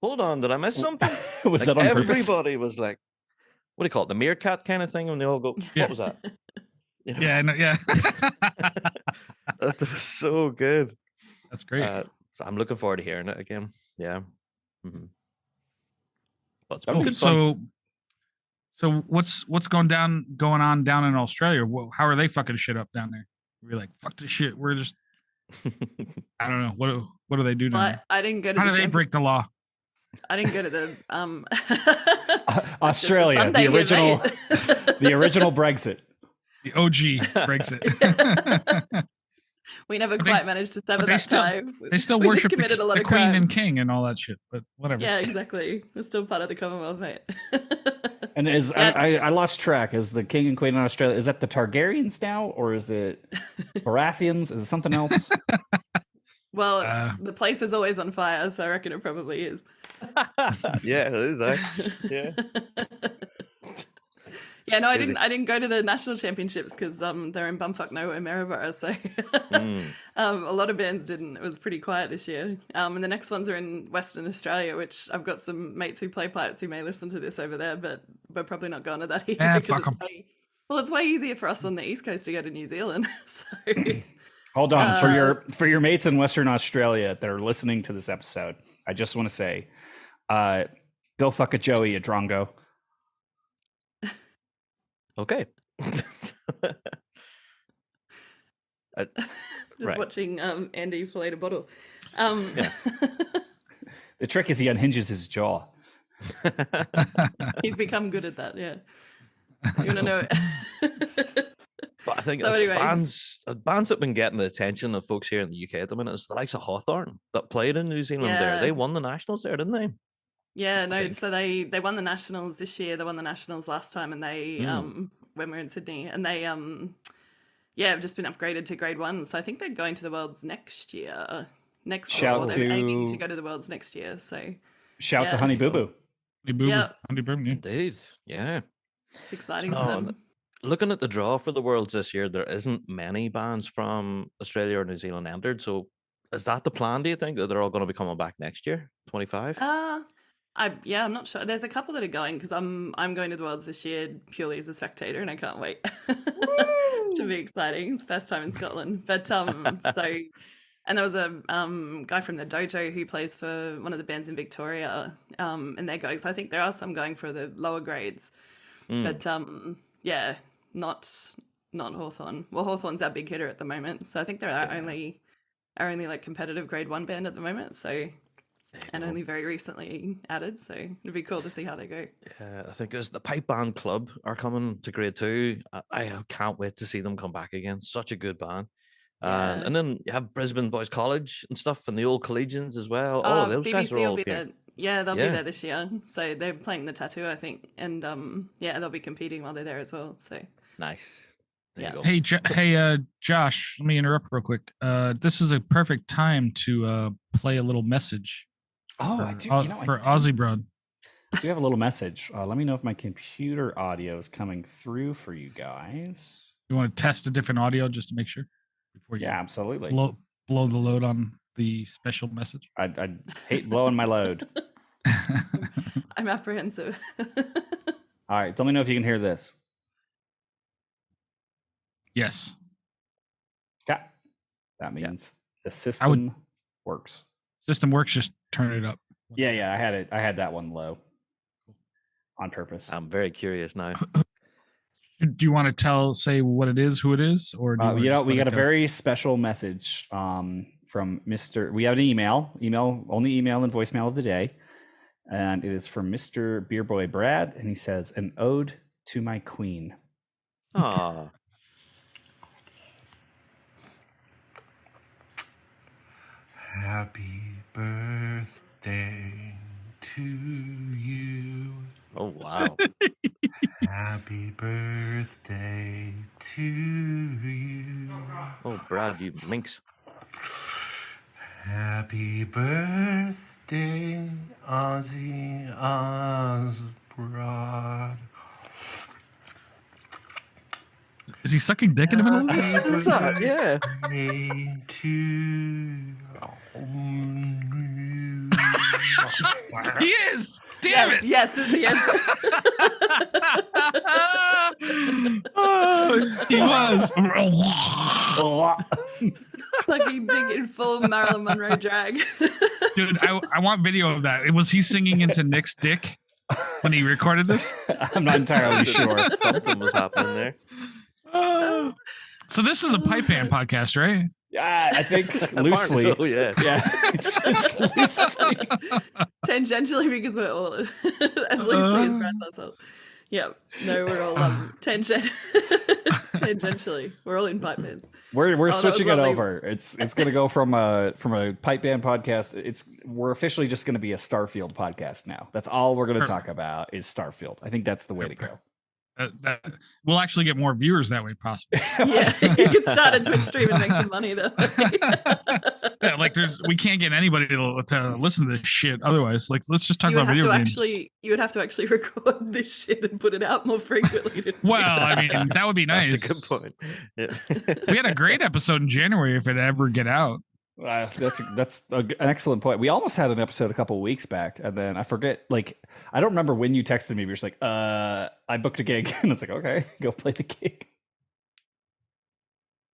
"Hold on, did I miss something?" Was that on purpose? Everybody was like, what do you call it? The meerkat kind of thing. And they all go, what was that? Yeah. That was so good. That's great. So I'm looking forward to hearing it again. Yeah. Mm-hmm. But it's been Cool. good fun. So what's going on down in Australia? How are they fucking shit up down there? We're like, fuck this shit. We're just, I don't know. What do they do down Well, there? I didn't go to How the do they break the law? I didn't go to the Australia, Sunday the original, here, the original Brexit. The OG breaks it. we never But quite managed to sever but they that still- tie. They still We just worship committed a lot the of queen and crimes. king and all that shit, but whatever. Yeah, exactly. We're still part of the Commonwealth, mate. And Yeah. I lost track. Is the king and queen in Australia, is that the Targaryens now, or is it Baratheons? Is it something else? Well, the place is always on fire, so I reckon it probably is. Yeah, it is. Yeah. Yeah, no, Crazy. I didn't go to the national championships because they're in bumfuck nowhere, Maryborough. So a lot of bands didn't. It was pretty quiet this year. And the next ones are in Western Australia, which I've got some mates who play pipes who may listen to this over there, but we're probably not going to that either. Yeah, because fuck 'em. it's way easier for us on the East Coast to go to New Zealand. So Hold on. For your mates in Western Australia that are listening to this episode, I just want to say, go fuck a Joey, a Drongo. Okay. just Right. watching Andy fillet a bottle. The trick is he unhinges his jaw. He's become good at that. Yeah. You want to know? But I think So anyway. bands that have been getting the attention of folks here in the UK at the minute is the likes of Hawthorne that played in New Zealand there. Yeah. They won the Nationals there, didn't they? Yeah, no. think. So they won the nationals this year. They won the nationals last time, and they when we were in Sydney, and they have just been upgraded to grade 1. So I think they're going to the Worlds next year. Shout they're aiming to- to go to the Worlds next year. So Shout to Yeah. Honey Boo Boo. Honey Boo Boo. Yeah. Honey Boo Boo, yeah. Indeed. Yeah. it's exciting for Oh, them. Looking at the draw for the Worlds this year, there isn't many bands from Australia or New Zealand entered. So is that the plan, do you think, that they're all going to be coming back next year, 25? I'm not sure. There's a couple that are going because I'm going to the Worlds this year purely as a spectator, and I can't wait. To be exciting. It's the first time in Scotland. But and there was a guy from the dojo who plays for one of the bands in Victoria, and they're going. So I think there are some going for the lower grades, but yeah, not Hawthorne. Well, Hawthorne's our big hitter at the moment, so I think they're our only like competitive grade 1 band at the moment. So. And only very recently added, so it'd be cool to see how they go. I think it's the Pipe Band Club are coming to grade 2. I can't wait to see them come back again. Such a good band. Yeah. And then you have Brisbane Boys College and stuff, and the old collegians as well. Oh, those guys BBC are all will be here. there. Yeah, they'll be Yeah. there this year. So they're playing the Tattoo, I think, and they'll be competing while they're there as well. So Nice. There Yeah. you go. Hey, Josh, let me interrupt real quick. This is a perfect time to play a little message Oh, for, I do. for Osbroad. I do have a little message. Let me know if my computer audio is coming through for you guys. You want to test a different audio just to make sure before you Yeah, absolutely. blow the load on the special message? I hate blowing my load. I'm apprehensive. All right, let me know if you can hear this. Yes. Okay. That means the system works. System works, just turn it up. Yeah, I had that one low on purpose. I'm very curious now. Do you want to say what it is, who it is, or do We just let got it a go? very special message from Mr. We have an email, only email and voicemail of the day, and it is from Mr. Beer Boy Brad, and he says, "An ode to my queen." Aw. Happy birthday to you. Oh, wow. Happy birthday to you. Oh, Brad, you minx. Happy birthday, Ozzy Osbroad. Is he sucking dick in the middle of this? Happy is that? Yeah. birthday to you. He is. Damn it. Yes, is the answer. Oh, he was. Fucking dick in full Marilyn Monroe drag. Dude, I want video of that. Was he singing into Nick's dick? when he recorded this? I'm not entirely sure. Something was happening there. So this is a pipe band podcast, right? Yeah, I think Apparently loosely. so, yeah. Yeah, it's loosely. Tangentially, because we're all as loosely as Brad's ourselves. Yeah, no, we're all tangentially. We're all in pipe bands. We're that switching was it lovely. over. It's going to go from a pipe band podcast. We're officially just going to be a Starfield podcast now. That's all we're going to talk about is Starfield. I think that's the way to go. We'll actually get more viewers that way, possibly. Yes, you can start a Twitch stream and make some money though. Yeah, like we can't get anybody to listen to this shit. Otherwise, like let's just talk about video games. You would have to actually record this shit and put it out more frequently. To Well, I mean, that would be nice. That's a good point. Yeah. We had a great episode in January if it ever get out. That's an excellent point. We almost had an episode a couple of weeks back, and then I forget. Like, I don't remember when you texted me. But you're just like, I booked a gig, and it's like, okay, go play the gig.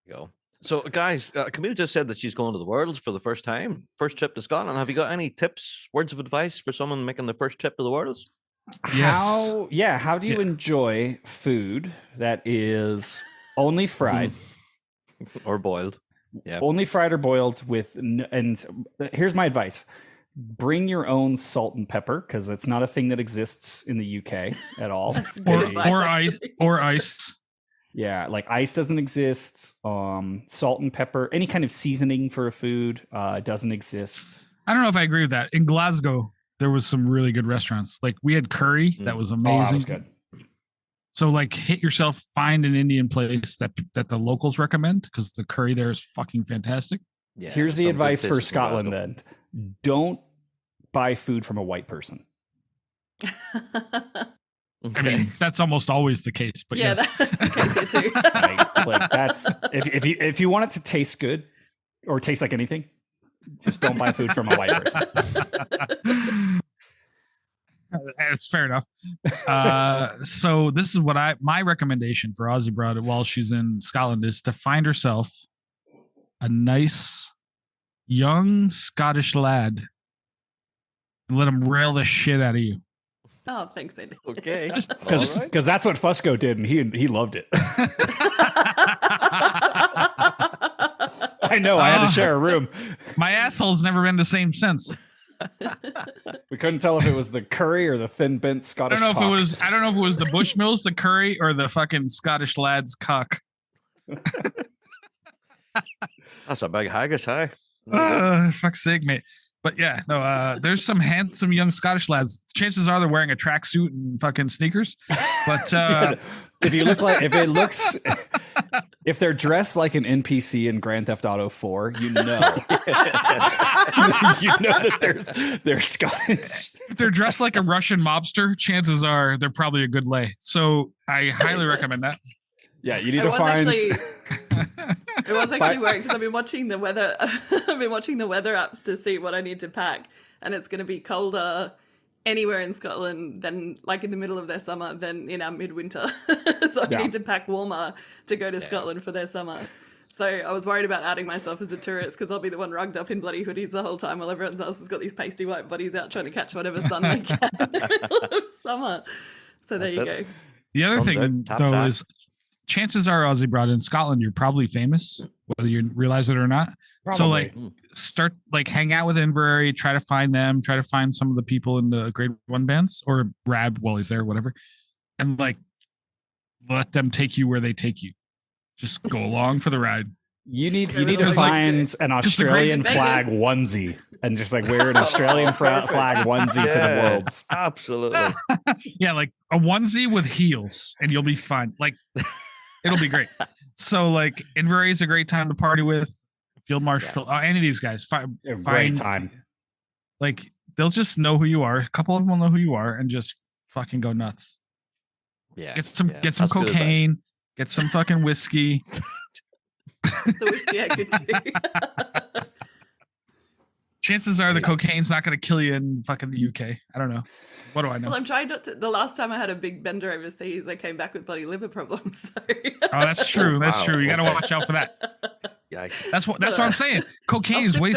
Go. So, guys, Camille just said that she's going to the Worlds for the first time. First trip to Scotland. Have you got any tips, words of advice for someone making the first trip to the Worlds? Yes. How do you enjoy food that is only fried? Or boiled? Yeah. Only fried or boiled and here's my advice. Bring your own salt and pepper, because it's not a thing that exists in the UK at all. That's good advice, or ice. Yeah, like ice doesn't exist. Salt and pepper, any kind of seasoning for a food doesn't exist. I don't know if I agree with that. In Glasgow, there was some really good restaurants. Like we had curry that was amazing. Oh, that was good. So like hit yourself, find an Indian place that the locals recommend, because the curry there is fucking fantastic. Yeah. Here's the some good advice for places in Scotland Glasgow. then. Don't buy food from a white person. I mean, that's almost always the case, but yeah, yes. that's the case here too. Like that's if you want it to taste good or taste like anything, just don't buy food from a white person. It's fair enough. So this is what my recommendation for Osbroad while she's in Scotland is to find herself a nice young Scottish lad and let him rail the shit out of you. Oh, thanks, Andy. Okay. Because that's what Fusco did, and he loved it. I know. I had to share a room. My asshole's never been the same since. We couldn't tell if it was the curry or the thin bent I Scottish. don't know if cock. it was the Bushmills, the curry, or the fucking Scottish lad's cock. That's a big haggis, hi. Fuck's sake, mate. But yeah, no, there's some handsome young Scottish lads. Chances are they're wearing a tracksuit and fucking sneakers. But if they're dressed like an NPC in Grand Theft Auto 4, you know, that they're Scottish. If they're dressed like a Russian mobster, chances are they're probably a good lay. So I highly recommend that. Yeah, you need to find. It was actually working because I've been watching the weather. I've been watching the weather apps to see what I need to pack, and it's going to be colder anywhere in Scotland than like in the middle of their summer than in our midwinter. So I need to pack warmer to go to Scotland for their summer. So I was worried about outing myself as a tourist because I'll be the one rugged up in bloody hoodies the whole time while everyone else has got these pasty white bodies out trying to catch whatever sun they can in the middle of summer. So there you go. The other thing, though, is chances are, Osbroad, in Scotland, you're probably famous, whether you realize it or not. Probably. So, like, start, like, hang out with Inverary, try to find them, try to find some of the people in the grade 1 bands, or Rab while he's there, whatever. And, like, let them take you where they take you. Just go along for the ride. You need to find an Australian flag onesie and just like wear an Australian flag onesie to the Worlds. Absolutely. Yeah, like a onesie with heels, and you'll be fine. Like, it'll be great. So, like, Inverary is a great time to party with. Field Marshal, any of these guys. Great time. Like, they'll just know who you are. A couple of them will know who you are, and just fucking go nuts. Yeah. Get some cocaine. Get some fucking whiskey. The whiskey I could do. Chances are the cocaine's not going to kill you in fucking the UK. I don't know. What do I know? Well, I'm trying not to. The last time I had a big bender overseas, I came back with bloody liver problems. So. Oh, that's true. That's true. You got to watch out for that. Yikes. That's what I'm saying. Cocaine is way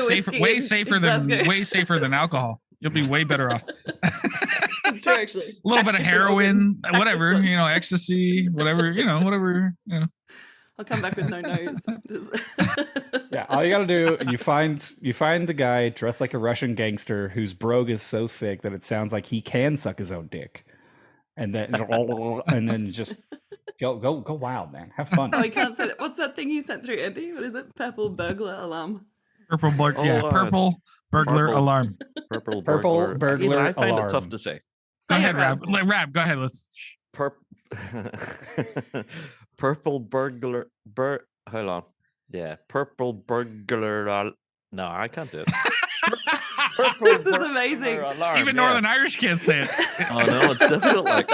safer than alcohol. You'll be way better off. true, actually. A little bit of Different heroin, organs. whatever, Access you know, ecstasy, whatever, whatever. I'll come back with no nose. Yeah, all you gotta do, you find the guy dressed like a Russian gangster whose brogue is so thick that it sounds like he can suck his own dick, and then just go wild, man. Have fun. Oh, I can't say that. What's that thing you sent through, Andy? What is it? Purple burglar alarm. Purple burglar purple alarm. Purple Burglar Even I find alarm. it tough to say. Go Say ahead, it, Rab. Rab, go ahead. Let's. Purple burglar. Hold on. Yeah, purple burglar. No, I can't do it. Purple This is burglar amazing. alarm, Even yeah. Northern Irish can't say it. Oh no, it's difficult. Like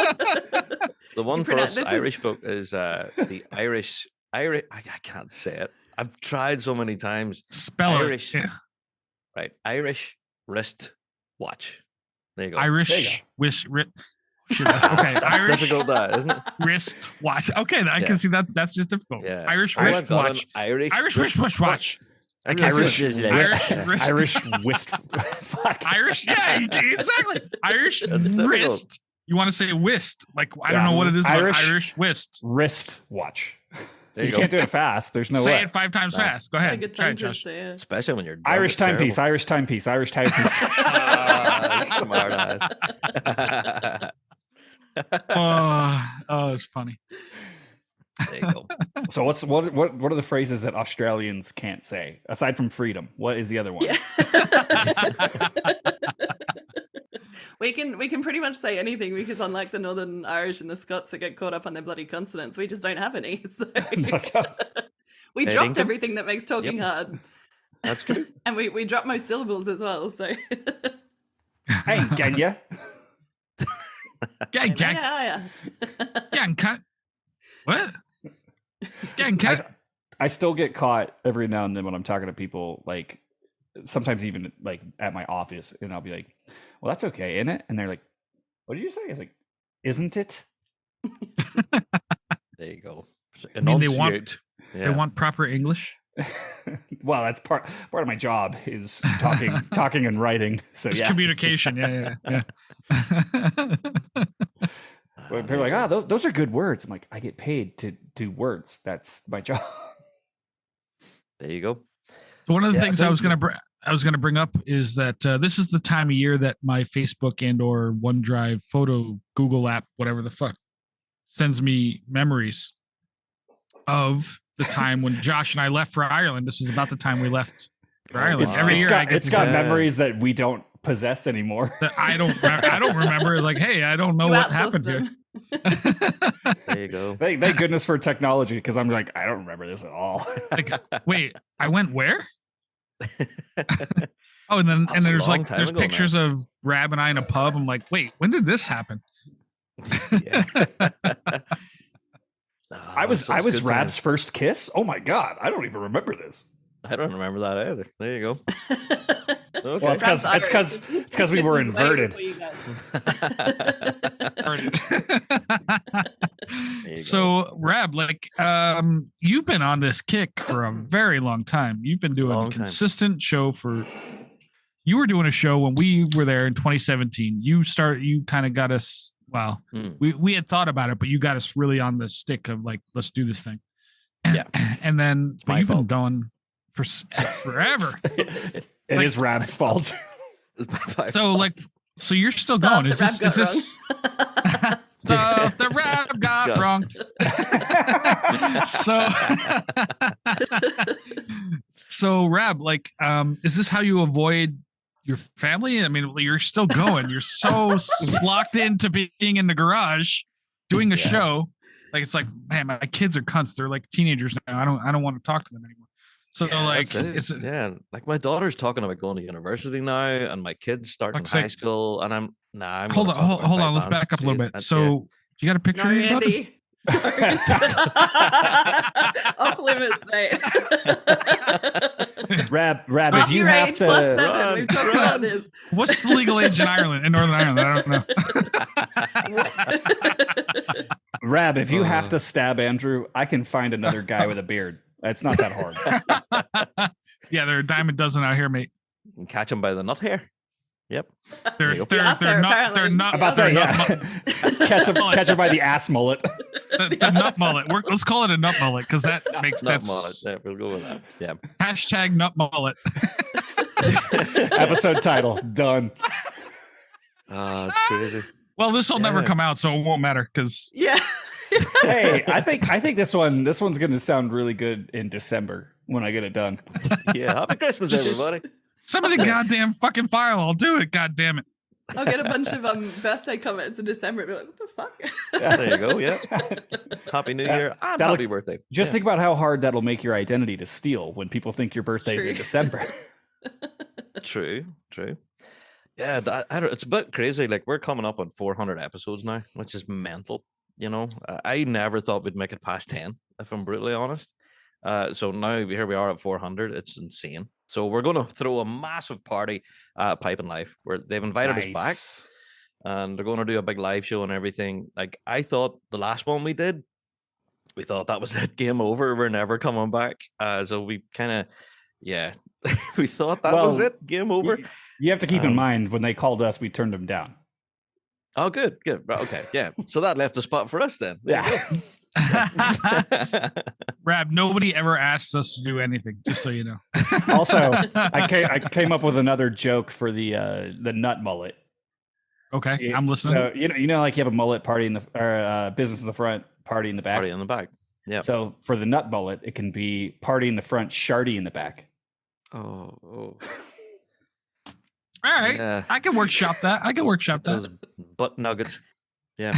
the one for us this is- Irish folk is the Irish. I can't say it. I've tried so many times. Spell Irish. it. Yeah. Right, Irish wrist watch. There you go. Irish shit, okay. That's Irish difficult, that isn't it? wrist watch. Okay, I Yeah. can see that. That's just difficult. Yeah. Irish I've wrist got an watch. Irish wrist watch. I can't do Irish- it. Irish Irish wrist. Irish whist. Fuck. Irish. Yeah, exactly. Irish That's difficult. wrist. You want to say whist? Like I don't Yeah. know what it is. about Irish- Irish whist. Wrist watch. There You you go. can't do it fast. There's no Say way. it 5 times No. fast. Go Like ahead. a Try it, tongue Josh. twister, yeah. Especially when you're drunk, Irish it's terrible. timepiece. Irish timepiece. Irish timepiece. Ah, smart ass. Oh, it's funny. There you go. So what are the phrases that Australians can't say aside from freedom? What is the other one? Yeah. we can pretty much say anything because unlike the Northern Irish and the Scots that get caught up on their bloody consonants, we just don't have any. So we dropped Eddington? everything that makes talking hard. That's true. And we drop most syllables as well. So I ain't getting ya. Gang, gang, yeah. gang, cut. What? Gang, cut. I still get caught every now and then when I'm talking to people, like sometimes even like at my office, and I'll be like, "Well, that's okay, isn't it?" And they're like, "What did you say?" It's like, "Isn't it?" There you go. I mean, they want- Enunciate. They Yeah. want proper English. Well, that's part of my job is talking and writing. So It's yeah, communication. Yeah. But people are like, those are good words. I'm like, I get paid to do words. That's my job. There you go. So one of the Yeah, things I was thank gonna bring up is that this is the time of year that my Facebook and or OneDrive photo Google app, whatever the fuck, sends me memories of the time when Josh and I left for Ireland. This is about the time we left for Ireland. It's, Every it's year got, I get it's to got go- memories that we don't possess anymore. that I don't remember. Like, hey, I don't know You what outsourced happened them. here. There you go. Thank goodness for technology, because I'm like, I don't remember this at all. Like, wait, I went where? Oh, and then That's a there's long like time there's ago, man. pictures of Rab and I in a pub. I'm like, wait, when did this happen? Yeah. I was Rab's first kiss. Oh my god, I don't even remember this. I don't remember that either. There you go. Okay. Well, it's 'cause we were inverted. There you So Rab, like you've been on this kick for a very long time. You've been doing a Long time. consistent show for you were doing a show when we were there in 2017. You kind of got us, well, Hmm. we had thought about it, but you got us really on the stick of like, let's do this thing. Yeah. And then but my you've been fault. going for forever. It Like- is Rab's fault. So like, so you're still Stuff going. Is that this, Rab is this got stuff that Rab got Yeah. wrong? So Rab, like, is this how you avoid your family? I mean, you're still going. You're so locked into being in the garage doing a Yeah. show. Like, it's like, man, my kids are cunts. They're like teenagers now. I don't want to talk to them anymore. So like, That's it. Yeah, like my daughter's talking about going to university now, and my kids starting Fuck's sake. high school, and I'm I'm hold on, gonna talk about hold my on. Let's plans. back up a little Jeez, bit. that's- So you got a picture No, of your daughter? Andy. Off limits, mate. Rab, if Off you your have age to, plus 7. Run, We've talked about this. What's the legal age in Ireland, in Northern Ireland? I don't know. Rab, if you have to stab Andrew, I can find another guy with a beard. It's not that hard. Yeah, there are a dime a dozen out here, mate. And catch him by the nut hair. Yep. They're You go. they're Ass they're hair, not apparently. they're not I'm about to they're say, not yeah. catch her by the ass mullet. the nut mullet. Let's call it a nut mullet because that makes Nut that's mullet. Yeah, we'll go with that. Yeah. hashtag nut mullet. Episode title done. It's crazy. Well, this will never Yeah. come out, so it won't matter because Yeah. Hey, I think this one's going to sound really good in December when I get it done. Yeah. Happy Christmas, Just- everybody. send me the goddamn fucking file. I'll do it. God damn it. I'll get a bunch of birthday comments in December and be like, what the fuck? There you go. Yeah. Happy New Year and That'll- happy birthday. Just Yeah. think about how hard that'll make your identity to steal when people think your birthday's true. in December. True. Yeah, it's a bit crazy. Like we're coming up on 400 episodes now, which is mental. You know, I never thought we'd make it past 10, if I'm brutally honest. So now here we are at 400. It's insane. So we're going to throw a massive party at Pipe and Life where they've invited us back, Nice. and they're going to do a big live show and everything. Like I thought the last one we did, we thought that was it, game over. We're never coming back. So we kind of, yeah, we thought that was Well, it, game over. You have to keep in Um, mind when they called us, we turned them down. Oh, good. Right, okay, yeah. So that left a spot for us then. There you Yeah. Rab, nobody ever asks us to do anything, just so you know. Also, I came up with another joke for the nut mullet. Okay, See, I'm listening. So you know, like you have a mullet party in the or business in the front, party in the back. Party in the back. Yeah. So for the nut mullet, it can be party in the front, shardy in the back. Oh. All right, Yeah. I can workshop that. Those butt nuggets. Yeah.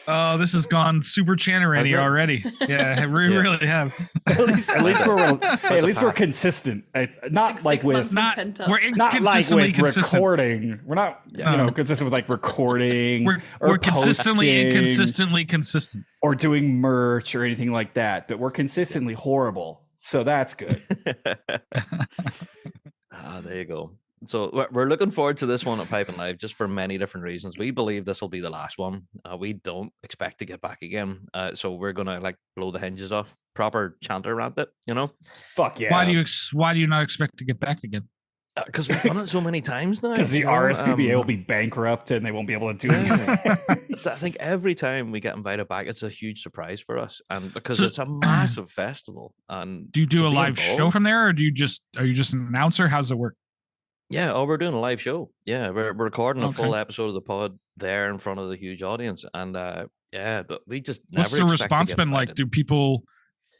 Oh, this has gone super Chanter Ranty Has it? already. Yeah, we Yeah. really have. At least we're consistent. Not like 6 with months of Not pent up. we're not like inconsistently with consistent. recording. We're not Yeah. consistent with like recording. We're or consistently posting inconsistently consistent. or doing merch or anything like that. But we're consistently horrible. So that's good. There you go. So we're looking forward to this one at Pipe and Live just for many different reasons. We believe this will be the last one. We don't expect to get back again. So we're gonna like blow the hinges off, proper Chanter Rant it, you know? Fuck yeah. Why do you not expect to get back again? Because we've done it so many times now. Because the you know, RSPBA will be bankrupt and they won't be able to do anything. I think every time we get invited back, it's a huge surprise for us, and because So- it's a massive festival. And Do you do to a be live show involved- from there, or are you just an announcer? How does it work? Yeah, we're doing a live show. Yeah, we're recording a Okay. full episode of the pod there in front of the huge audience, and yeah, but we just What's never the expect to response get been like? invited.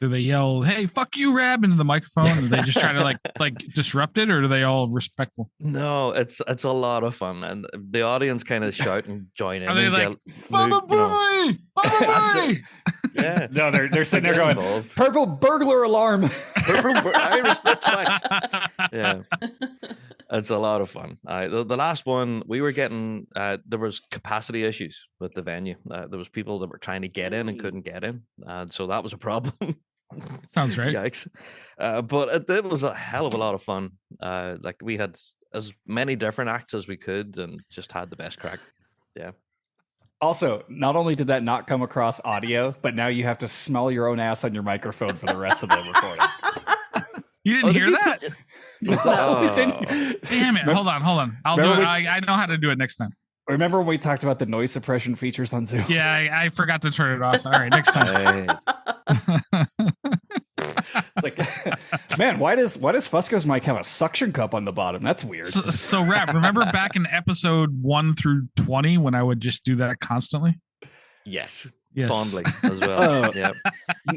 Do they yell, "Hey, fuck you, Rab," into the microphone? Do they just try to like disrupt it, or are they all respectful? No, it's a lot of fun, and the audience kind of shout and join in. Are they and like, get "Mama moved, you know. boy, Mama That's boy"? it. Yeah, No, they're sitting there Get going, involved. purple burglar alarm. Irish bitch. Yeah, it's a lot of fun. The last one we were getting, there was capacity issues with the venue. There was people that were trying to get in and couldn't get in, and so that was a problem. Sounds right. Yikes! But it was a hell of a lot of fun. Like we had as many different acts as we could, and just had the best crack. Yeah. Also, not only did that not come across audio, but now you have to smell your own ass on your microphone for the rest of the recording. You didn't hear that? No, it's in- Damn it! Hold on. I'll do Remember it. we- I know how to do it next time. Remember when we talked about the noise suppression features on Zoom? Yeah, I forgot to turn it off. All right, next time. Hey, It's like, man, why does Fusco's mic have a suction cup on the bottom? That's weird. So Rap, remember back in episode 1 through 20 when I would just do that constantly? yes. Yes. Fondly as well. Oh. Yeah.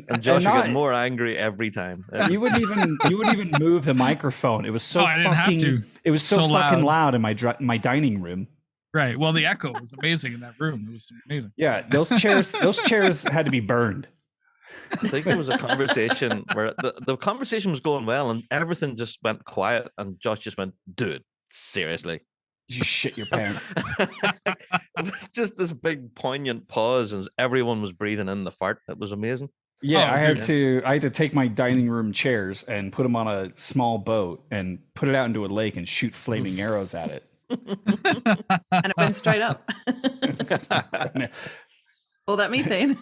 And Josh would not- get more angry every time. You wouldn't even move the microphone. It was so Oh, I didn't have fucking to. It was so So fucking loud. loud in my dining room. Right. Well, the echo was amazing in that room. It was amazing. Yeah, those chairs had to be burned. I think there was a conversation where the conversation was going well and everything just went quiet and Josh just went, dude, seriously. You shit your pants. It was just this big poignant pause and everyone was breathing in the fart. It was amazing. Yeah, Oh, I had to take my dining room chairs and put them on a small boat and put it out into a lake and shoot flaming arrows at it. And it went straight up. All that methane.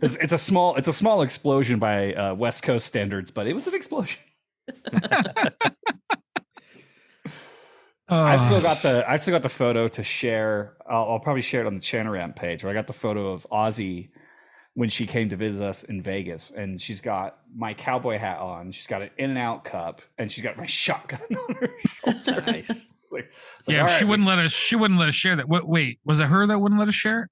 It's a small explosion by West Coast standards, but it was an explosion. I've still got the photo to share. I'll probably share it on the Chanter Rant page. Where I got the photo of Ozzy when she came to visit us in Vegas, and she's got my cowboy hat on. She's got an In-N-Out cup, and she's got my shotgun on her shoulder. Nice. Yeah, she wouldn't let us. She wouldn't let us share that. Wait, was it her that wouldn't let us share it?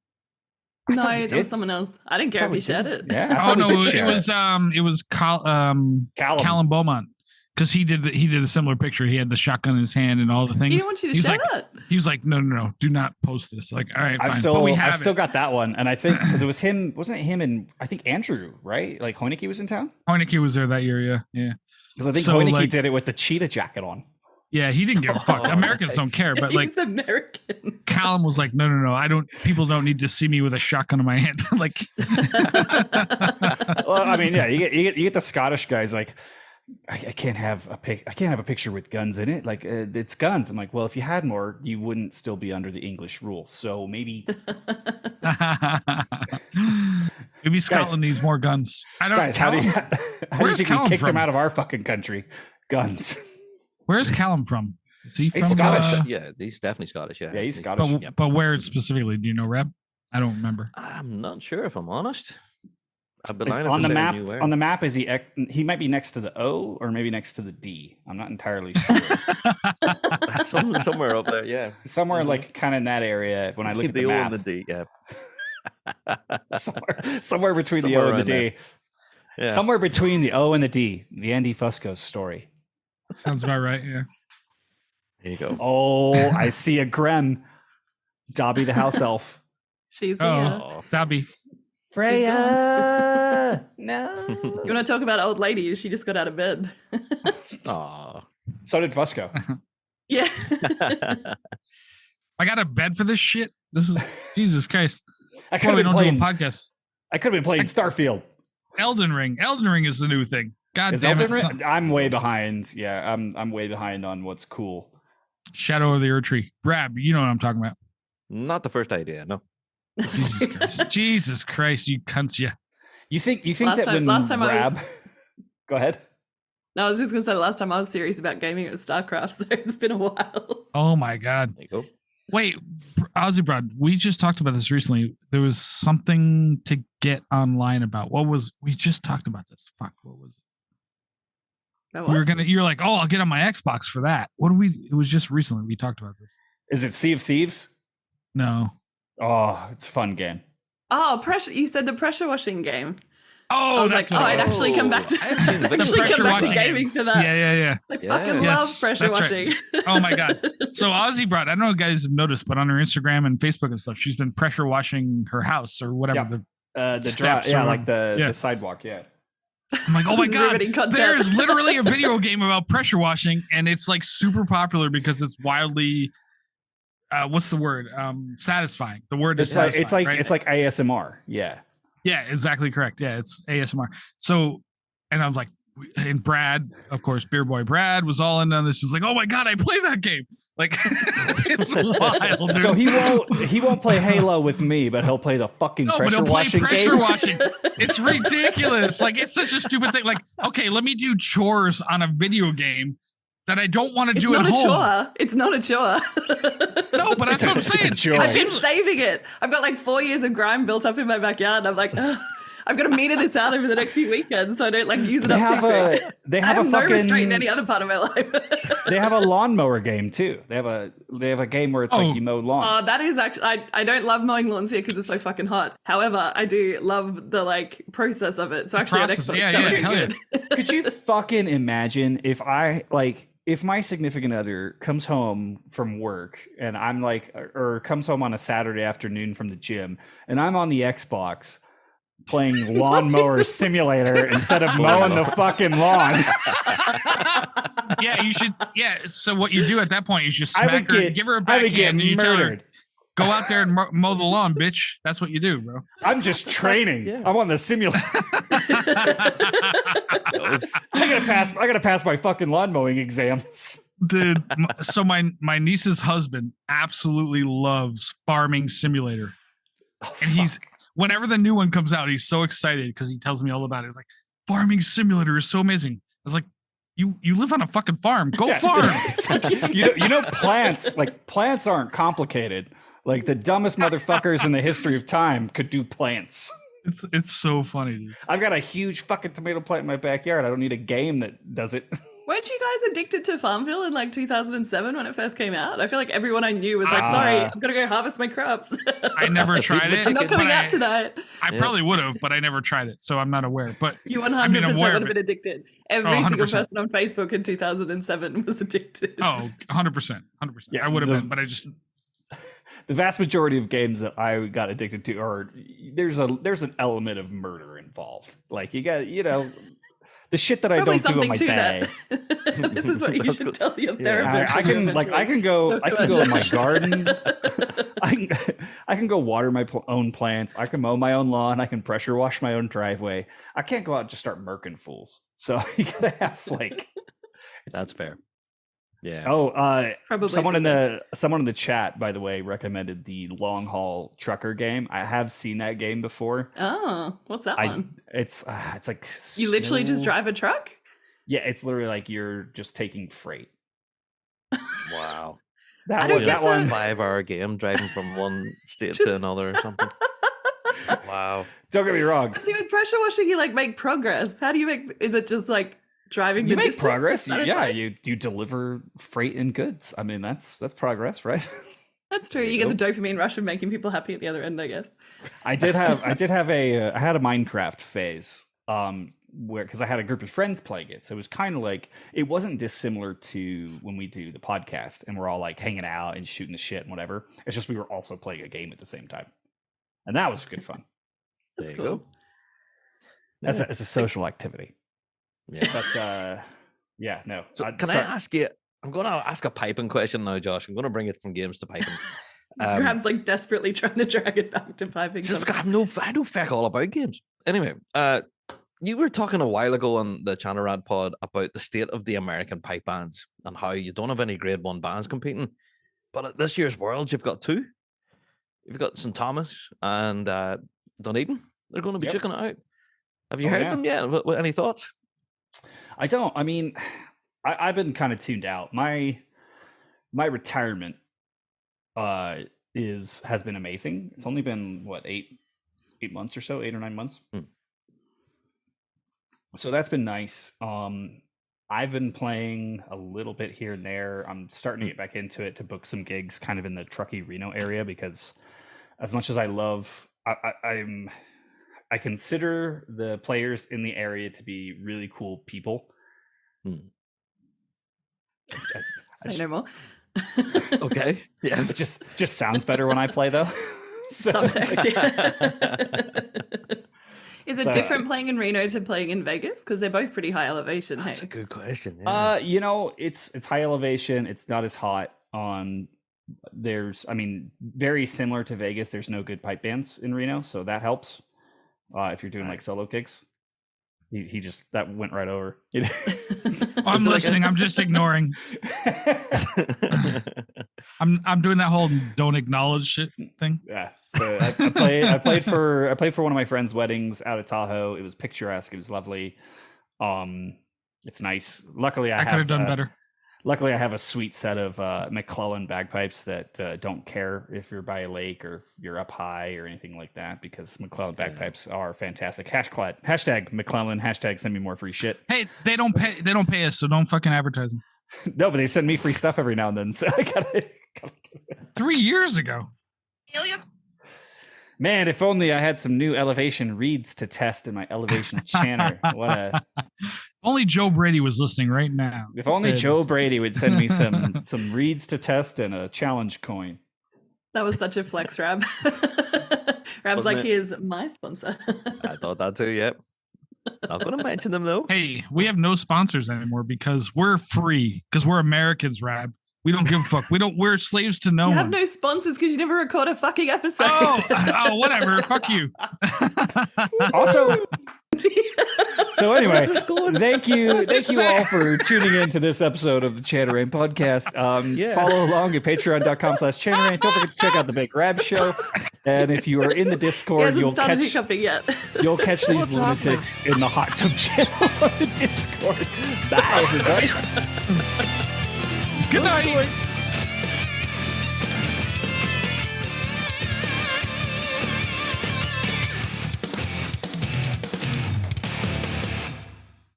No, it was someone else. I didn't care if he shared it. Yeah. Oh no, it was Callum Beaumont, because he did a similar picture. He had the shotgun in his hand and all the things. He didn't want you to share that. He was like, no, do not post this. Like, all right, fine. I've still got that one, and I think because it was him, wasn't it him and I think Andrew, right? Like Hoeneke was in town. Hoeneke was there that year, yeah. Because I think Hoeneke did it with the cheetah jacket on. Yeah, he didn't give a fuck. Americans don't care, but like, he's American. Callum was like, no, people don't need to see me with a shotgun in my hand. Like, well, I mean, yeah, you get the Scottish guys like, I can't have a picture with guns in it. Like, it's guns. I'm like, well, if you had more, you wouldn't still be under the English rules. So maybe Scotland needs more guns. I don't. Guys, how do you think we kicked him out of our fucking country? Guns. Where's Callum from? Is he from Scottish? Yeah, he's definitely Scottish. Yeah, he's Scottish. But where specifically? Do you know, Reb? I don't remember. I'm not sure if I'm honest. On the map, is he might be next to the O or maybe next to the D. I'm not entirely sure. Somewhere up there, yeah. Somewhere like kind of in that area. When I look at the map, O and the D, yeah. somewhere between the O and the D. Yeah. Somewhere between the O and the D. The Andy Fusco story. Sounds about right. Yeah. There you go. Oh, I see a Grem. Dobby the house elf. She's here. Dobby. Freya. No. You want to talk about old lady? She just got out of bed. Aw. So did Fusco. Yeah. I got a bed for this shit. This is Jesus Christ. I could have been playing podcast. I could have been playing Starfield. Elden Ring. Elden Ring is the new thing. God damn it. I'm way behind. Yeah, I'm way behind on what's cool. Shadow of the Erd Tree. Brad, you know what I'm talking about. Not the first idea, no. Jesus Christ. Jesus Christ, you cunts, you. You think that when Rab... Go ahead. No, I was just going to say, last time I was serious about gaming, it was StarCraft, so it's been a while. Oh my God. There you go. Wait, Osbroad, we just talked about this recently. There was something to get online about. We just talked about this. Fuck, what was it? You're like, oh, I'll get on my Xbox for that. It was just recently we talked about this. Is it Sea of Thieves? No. Oh, it's a fun game. Oh, you said the pressure washing game. Oh, that's like, I'd actually come back to gaming for that. Yeah. I fucking love pressure washing. Right. Oh my God. So Ozzy brought, I don't know if you guys have noticed, but on her Instagram and Facebook and stuff, she's been pressure washing her house or whatever. The steps, the sidewalk. Yeah. I'm like, oh my God, there's literally a video game about pressure washing, and it's like super popular because it's wildly, what's the word? Satisfying. The word is satisfying. It's like ASMR. Yeah. Yeah, exactly correct. Yeah, it's ASMR. So, and I'm like, and Brad, of course, Beer Boy Brad was all in on this. He's like, oh my God, I play that game. Like, it's wild, dude. So he won't play Halo with me, but he'll play the fucking pressure washing game. Pressure washing. It's ridiculous. Like, it's such a stupid thing. Like, okay, let me do chores on a video game that I don't want to do at home. It's not a chore. No, but that's what I'm saying. I've been saving it. I've got like 4 years of grime built up in my backyard. And I'm like, I've got to meter this out over the next few weekends so I don't like use it up too quick. I have no restraint in any other part of my life. They have a lawnmower game too. They have a game where it's like you mow lawns. Oh, that is actually I don't love mowing lawns here because it's so fucking hot. However, I do love the like process of it. So actually, Could you fucking imagine if my significant other comes home from work and I'm like, or comes home on a Saturday afternoon from the gym and I'm on the Xbox playing Lawnmower Simulator instead of mowing the fucking lawn. Yeah, you should. Yeah. So what you do at that point is just smack her, give her a backhand, and you tell her, go out there and mow the lawn, bitch. That's what you do, bro. I'm just training. Yeah. I'm on the simulator. I gotta pass my fucking lawn mowing exams. Dude, so my niece's husband absolutely loves Farming Simulator. And whenever the new one comes out, he's so excited because he tells me all about it. It's like, Farming Simulator is so amazing. I was like, You live on a fucking farm. Go Yeah. farm. It's like, you know, plants aren't complicated. Like the dumbest motherfuckers in the history of time could do plants. It's so funny, dude. I've got a huge fucking tomato plant in my backyard. I don't need a game that does it. Weren't you guys addicted to Farmville in like 2007 when it first came out? I feel like everyone I knew was like, sorry, I'm going to go harvest my crops. I never tried it. I'm not coming but out tonight. I probably would have, but I never tried it, so I'm not aware. But You 100% I mean, I'm aware would of have been it. addicted. Every single 100%. person on Facebook in 2007 was addicted. Oh, 100%. Yeah, I would have the- been, but I just The vast majority of games that I got addicted to are there's an element of murder involved. Like you got, you know, the shit that I Probably don't do in my something to day. that. This is what you should tell your therapist. I can go in my garden. I can go water my own plants. I can mow my own lawn. I can pressure wash my own driveway. I can't go out and just start murking fools. So you gotta have like. That's fair. Yeah. Oh, Probably someone for in the chat, by the way, recommended the Long Haul Trucker game. I have seen that game before. Oh, what's that one? It's like You literally just snow- drive a truck? Yeah, it's literally like you're just taking freight. Wow. I don't get That one. 5-hour game driving from one state Just- to another or something. Wow. Don't get me wrong. See, with pressure washing, you like make progress. How do you make? Is it just like driving? You the make distance? progress. That is Yeah, like- you deliver freight and goods. I mean, that's progress, right? That's true. You get the dopamine rush of making people happy at the other end, I guess. I had a Minecraft phase. Where because I had a group of friends playing it, so it was kind of like it wasn't dissimilar to when we do the podcast and we're all like hanging out and shooting the shit and whatever. It's just we were also playing a game at the same time, and that was good fun. That's There you cool. go. As a social activity. Yeah. But yeah, no. So I'd can I start- ask you? I'm going to ask a piping question now, Josh. I'm going to bring it from games to piping. Grab's like desperately trying to drag it back to piping. Just because somehow. I know feck all about games. Anyway, you were talking a while ago on the Chanter Rant pod about the state of the American pipe bands and how you don't have any grade 1 bands competing. But at this year's Worlds, you've got 2. You've got St. Thomas and Dunedin. They're going to be Yep. checking it out. Have you Oh, heard yeah. them yet? Any thoughts? I don't. I mean, I've been kind of tuned out. My retirement has been amazing. It's only been what 8 months or so, 8 or 9 months. So that's been nice. I've been playing a little bit here and there. I'm starting to get back into it to book some gigs kind of in the Truckee Reno area because as much as I love I consider the players in the area to be really cool people. Say no more. Okay. Yeah. It just sounds better when I play though. So, Subtext. Yeah. Is it So- different playing in Reno to playing in Vegas? Because they're both pretty high elevation. That's a Hey, good question. Yeah. you know, it's high elevation. It's not as hot on. There's, I mean, very similar to Vegas. There's no good pipe bands in Reno, so that helps. If you're doing like solo gigs, he just that went right over. I'm listening. I'm just ignoring. I'm doing that whole don't acknowledge shit thing. Yeah. So I played for one of my friends' weddings out of Tahoe. It was picturesque. It was lovely. It's nice. Luckily, I could have done better. Luckily, I have a sweet set of McClellan bagpipes that don't care if you're by a lake or if you're up high or anything like that, because McClellan bagpipes are fantastic. Hashtag McClellan. Hashtag send me more free shit. Hey, they don't pay us, so don't fucking advertise them. No, but they send me free stuff every now and then, so I gotta 3 years ago. Man, if only I had some new elevation reeds to test in my elevation chanter. Only Joe Brady was listening right now. If only Said- Joe Brady would send me some reeds to test and a challenge coin. that was such a flex, Rab. Rab's Wasn't like, it? here's my sponsor. I thought that too. Yep. Not going to mention them though. Hey, we have no sponsors anymore because we're free. Because we're Americans, Rab. We don't give a fuck. We're slaves to no You have one. no sponsors because you never record a fucking episode. Oh, whatever. Fuck you. Also, So anyway, Where's this going? thank you all for tuning in to this episode of the Chanter Rant podcast. Follow along at patreon.com/ChanterRant. Don't forget to check out the Big Rab Show. And if you are in the He Discord, hasn't you'll started catch hiccuping yet. you'll catch these lunatics in the hot tub channel on the Discord. Bye, everybody. Good night.